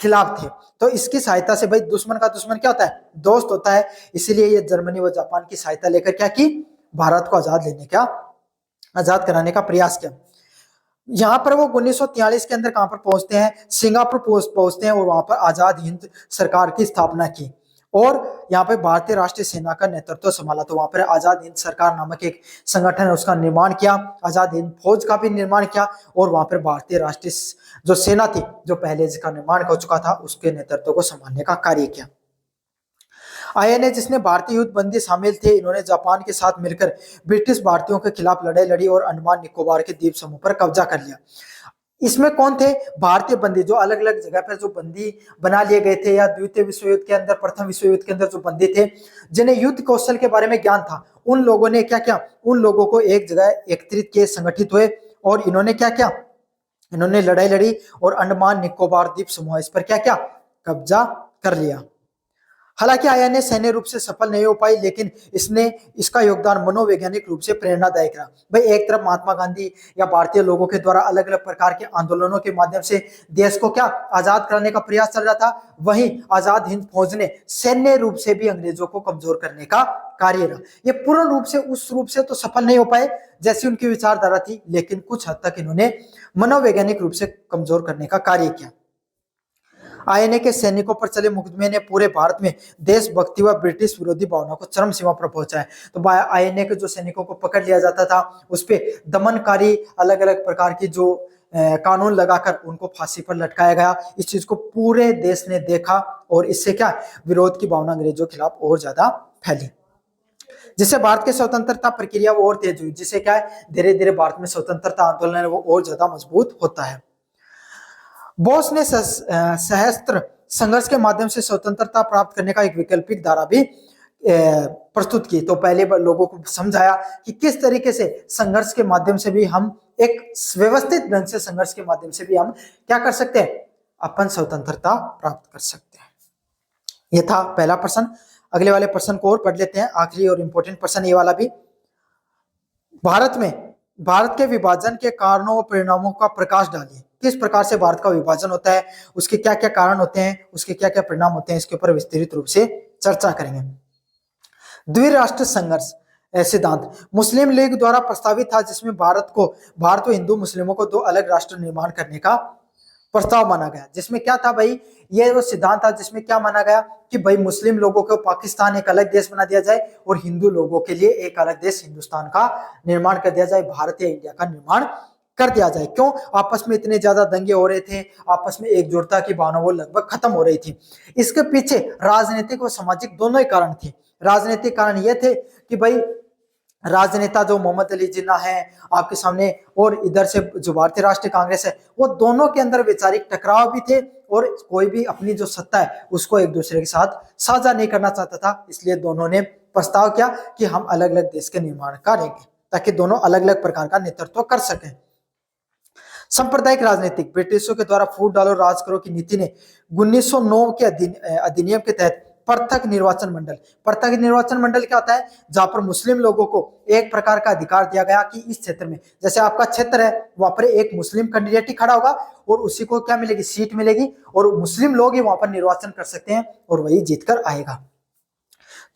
Speaker 1: खिलाफ थे। तो इसकी सहायता से, भाई दुश्मन का दुश्मन क्या होता है, दोस्त होता है, इसीलिए ये जर्मनी व जापान की सहायता लेकर क्या की, भारत को आजाद कराने का प्रयास किया। यहाँ पर वो 1943 के अंदर कहां पर पहुंचते हैं, सिंगापुर पहुंचते हैं और वहां पर आजाद हिंद सरकार की स्थापना की और यहाँ पे भारतीय राष्ट्रीय सेना का नेतृत्व संभाला। तो वहां पर आजाद हिंद सरकार नामक एक संगठन है उसका निर्माण किया, आजाद हिंद फौज का भी निर्माण किया और वहां पर भारतीय राष्ट्रीय जो सेना थी, जो पहले जिसका निर्माण हो चुका था, उसके नेतृत्व को संभालने का कार्य किया। आईएनए जिसने भारतीय युद्ध बंदी शामिल थे, इन्होंने जापान के साथ मिलकर ब्रिटिश भारतीयों के खिलाफ लड़ाई लड़ी और अंडमान निकोबार के द्वीप समूह पर कब्जा कर लिया। इसमें कौन थे, भारतीय बंदी, जो अलग अलग जगह पर जो बंदी बना लिए गए थे या द्वितीय विश्व युद्ध के अंदर, प्रथम विश्व युद्ध के अंदर जो बंदी थे, जिन्हें युद्ध कौशल के बारे में ज्ञान था, उन लोगों ने क्या किया, उन लोगों को एक जगह एकत्रित किए, संगठित हुए और इन्होंने क्या किया, इन्होंने लड़ाई लड़ी और अंडमान निकोबार द्वीप समूह इस पर क्या किया, कब्जा कर लिया। हालांकि आईएनए सैन्य रूप से सफल नहीं हो पाई, लेकिन इसका योगदान मनोवैज्ञानिक रूप से प्रेरणादायक रहा। भाई एक तरफ महात्मा गांधी या भारतीय लोगों के द्वारा अलग अलग प्रकार के आंदोलनों के माध्यम से देश को क्या आजाद कराने का प्रयास चल रहा था, वहीं आजाद हिंद फौज ने सैन्य रूप से भी अंग्रेजों को कमजोर करने का कार्य रहा। ये पूर्ण रूप से उस रूप से तो सफल नहीं हो पाए जैसी उनकी विचारधारा थी, लेकिन कुछ हद तक इन्होंने मनोवैज्ञानिक रूप से कमजोर करने का कार्य किया। आईएनए के सैनिकों पर चले मुकदमे ने पूरे भारत में देशभक्ति व ब्रिटिश विरोधी भावना को चरम सीमा पर पहुंचा है। तो आईएनए के जो सैनिकों को पकड़ लिया जाता था, उस पर दमनकारी अलग अलग प्रकार की जो कानून लगाकर उनको फांसी पर लटकाया गया। इस चीज को पूरे देश ने देखा और इससे क्या विरोध की भावना अंग्रेजों के खिलाफ और ज्यादा फैली, जिससे भारत की स्वतंत्रता प्रक्रिया वो और तेज हुई, जिससे क्या है धीरे धीरे भारत में स्वतंत्रता आंदोलन है वो और ज्यादा मजबूत होता है। बोस ने सहस्त्र संघर्ष के माध्यम से स्वतंत्रता प्राप्त करने का एक वैकल्पिक धारा भी प्रस्तुत की। तो पहले लोगों को समझाया कि किस तरीके से संघर्ष के माध्यम से भी हम एक व्यवस्थित ढंग से संघर्ष के माध्यम से भी हम क्या कर सकते हैं, अपन स्वतंत्रता प्राप्त कर सकते हैं। यह था पहला प्रश्न। अगले वाले प्रश्न को और पढ़ लेते हैं, आखिरी और इंपॉर्टेंट प्रश्न ये वाला भी। भारत के विभाजन के कारणों और परिणामों का प्रकाश डालिए। किस प्रकार से भारत का विभाजन होता है, उसके क्या क्या कारण होते हैं, उसके क्या क्या परिणाम होते हैं, इसके ऊपर विस्तृत रूप से चर्चा करेंगे। द्विराष्ट्र संघर्ष सिद्धांत मुस्लिम लीग द्वारा प्रस्तावित था, जिसमें भारत व हिंदू मुस्लिमों को दो अलग राष्ट्र निर्माण करने का प्रस्ताव माना गया। जिसमें क्या था भाई, ये वो सिद्धांत था जिसमें क्या माना गया कि भाई मुस्लिम लोगों को पाकिस्तान एक अलग देश बना दिया जाए और हिंदू लोगों के लिए एक अलग देश हिंदुस्तान का निर्माण कर दिया जाए, भारत या इंडिया का निर्माण कर दिया जाए। क्यों, आपस में इतने ज्यादा दंगे हो रहे थे, आपस में एकजुटता की भावना वो लगभग खत्म हो रही थी। इसके पीछे राजनीतिक और सामाजिक दोनों ही कारण थे। राजनीतिक कारण ये थे कि भाई राजनेता जो मोहम्मद अली जिन्ना है आपके सामने और इधर से जो भारतीय राष्ट्रीय कांग्रेस है, वो दोनों के अंदर वैचारिक टकराव भी थे और कोई भी अपनी जो सत्ता है उसको एक दूसरे के साथ साझा नहीं करना चाहता था। इसलिए दोनों ने प्रस्ताव किया कि हम अलग अलग देश के निर्माण करेंगे ताकि दोनों अलग अलग प्रकार का नेतृत्व कर सकें। सांप्रदायिक राजनीतिक ब्रिटिशों के द्वारा फूट डालो राज करो की नीति ने 1909 के अधिनियम के तहत पृथक निर्वाचन मंडल क्या होता है, जहां पर मुस्लिम लोगों को एक प्रकार का अधिकार दिया गया कि इस क्षेत्र में, जैसे आपका क्षेत्र है वहां पर एक मुस्लिम कैंडिडेट ही खड़ा होगा और उसी को क्या मिलेगी, सीट मिलेगी और मुस्लिम लोग ही वहां पर निर्वाचन कर सकते हैं और वही जीतकर आएगा।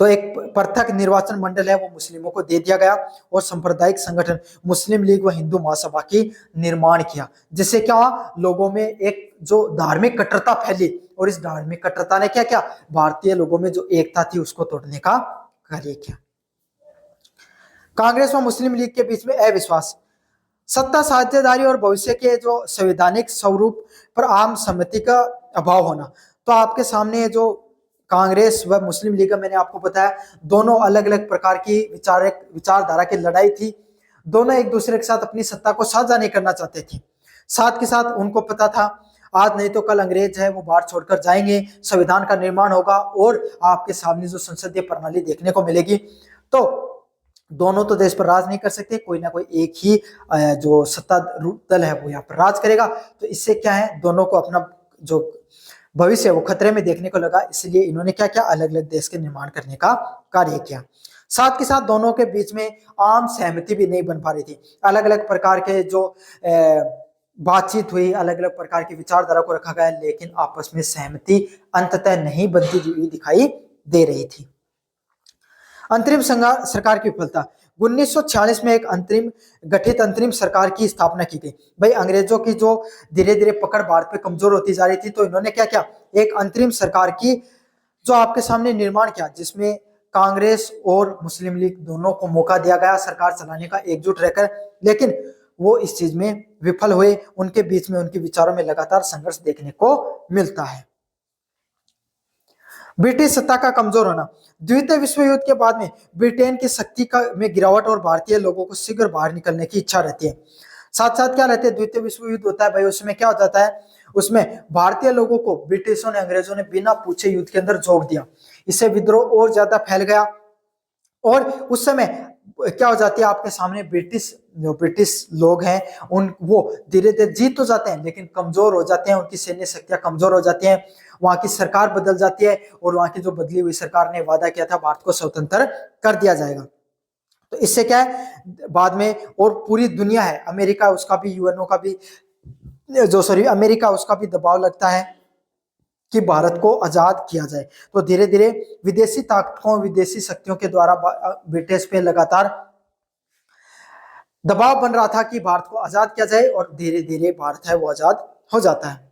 Speaker 1: तो एक पृथक निर्वाचन मंडल है वो मुस्लिमों को दे दिया गया और सांप्रदायिक संगठन मुस्लिम लीग व हिंदू महासभा की निर्माण किया, जिससे क्या लोगों में एक जो धार्मिक कट्टरता फैली और इस धार्मिक कट्टरता ने क्या क्या भारतीय लोगों में जो एकता थी उसको तोड़ने का कार्य किया। कांग्रेस व मुस्लिम लीग के बीच में अविश्वास, सत्ता साझेदारी और भविष्य के जो संवैधानिक स्वरूप पर आम सहमति का अभाव होना। तो आपके सामने जो कांग्रेस व मुस्लिम लीग, मैंने आपको बताया दोनों अलग अलग प्रकार की विचारधारा की लड़ाई थी। दोनों एक दूसरे के साथ अपनी सत्ता को साझा नहीं करना चाहते थे। साथ के साथ उनको पता था आज नहीं तो कल अंग्रेज है वो बाहर छोड़कर जाएंगे, संविधान का निर्माण होगा और आपके सामने जो संसदीय प्रणाली देखने को मिलेगी। तो दोनों तो देश पर राज नहीं कर सकते, कोई ना कोई एक ही जो सत्ता दल है वो यहाँ पर राज करेगा। तो इससे क्या है, दोनों को अपना जो भविष्य वो खतरे में देखने को लगा, इसलिए इन्होंने क्या क्या अलग अलग देश के निर्माण करने का कार्य किया। साथ के साथ दोनों के बीच में आम सहमति भी नहीं बन पा रही थी। अलग अलग प्रकार के जो बातचीत हुई, अलग अलग प्रकार की विचारधारा को रखा गया, लेकिन आपस में सहमति अंततः नहीं बनती हुई दिखाई दे रही थी। अंतरिम सरकार की विफलता, 1946 में एक गठित अंतरिम सरकार की स्थापना की गई। भाई अंग्रेजों की जो धीरे धीरे पकड़ भारत पे कमजोर होती जा रही थी, तो इन्होंने क्या किया, एक अंतरिम सरकार की जो आपके सामने निर्माण किया, जिसमें कांग्रेस और मुस्लिम लीग दोनों को मौका दिया गया सरकार चलाने का एकजुट रहकर, लेकिन वो इस चीज में विफल हुए। उनके बीच में उनके विचारों में लगातार संघर्ष देखने को मिलता है। ब्रिटिश सत्ता का कमजोर होना, द्वितीय विश्व युद्ध के बाद में ब्रिटेन की शक्ति में गिरावट और भारतीय लोगों को शीघ्र बाहर निकलने की इच्छा रहती है। साथ साथ क्या रहते हैं, द्वितीय विश्व युद्ध होता है भाई, उसमें क्या हो जाता है, उसमें भारतीय लोगों को ब्रिटिशों ने, अंग्रेजों ने बिना पूछे युद्ध के अंदर झोंक दिया। इससे विद्रोह और ज्यादा फैल गया और उस समय क्या हो जाती है, आपके सामने ब्रिटिश लोग हैं वो धीरे धीरे जीत तो जाते हैं लेकिन कमजोर हो जाते हैं, उनकी सैन्य शक्तियां कमजोर हो जाती हैं, वहां की सरकार बदल जाती है और वहां की जो बदली हुई सरकार ने वादा किया था भारत को स्वतंत्र कर दिया जाएगा। तो इससे क्या है, बाद में और पूरी दुनिया है, अमेरिका उसका भी, यूएनओ का भी अमेरिका उसका भी दबाव लगता है कि भारत को आजाद किया जाए। तो धीरे धीरे विदेशी ताकतों, विदेशी शक्तियों के द्वारा ब्रिटिश पे लगातार दबाव बन रहा था कि भारत को आजाद किया जाए और धीरे धीरे भारत है वो आजाद हो जाता है।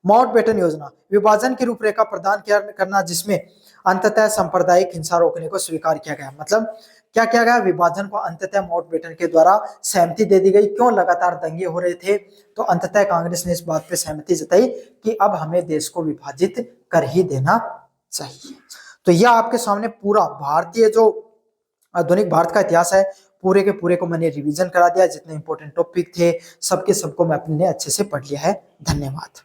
Speaker 1: माउंटबेटन योजना, विभाजन की रूपरेखा प्रदान करना, जिसमें अंततः सांप्रदायिक हिंसा रोकने को स्वीकार किया गया। मतलब क्या किया गया, विभाजन को अंततः माउंटबेटन के द्वारा सहमति दे दी गई। क्यों, लगातार दंगे हो रहे थे, तो अंततः कांग्रेस ने इस बात पे सहमति जताई कि अब हमें देश को विभाजित कर ही देना चाहिए। तो यह आपके सामने पूरा भारतीय जो आधुनिक भारत का इतिहास है, पूरे के पूरे को मैंने रिवीजन करा दिया। जितने इंपॉर्टेंट टॉपिक थे सबको मैं अपने अच्छे से पढ़ लिया है। धन्यवाद।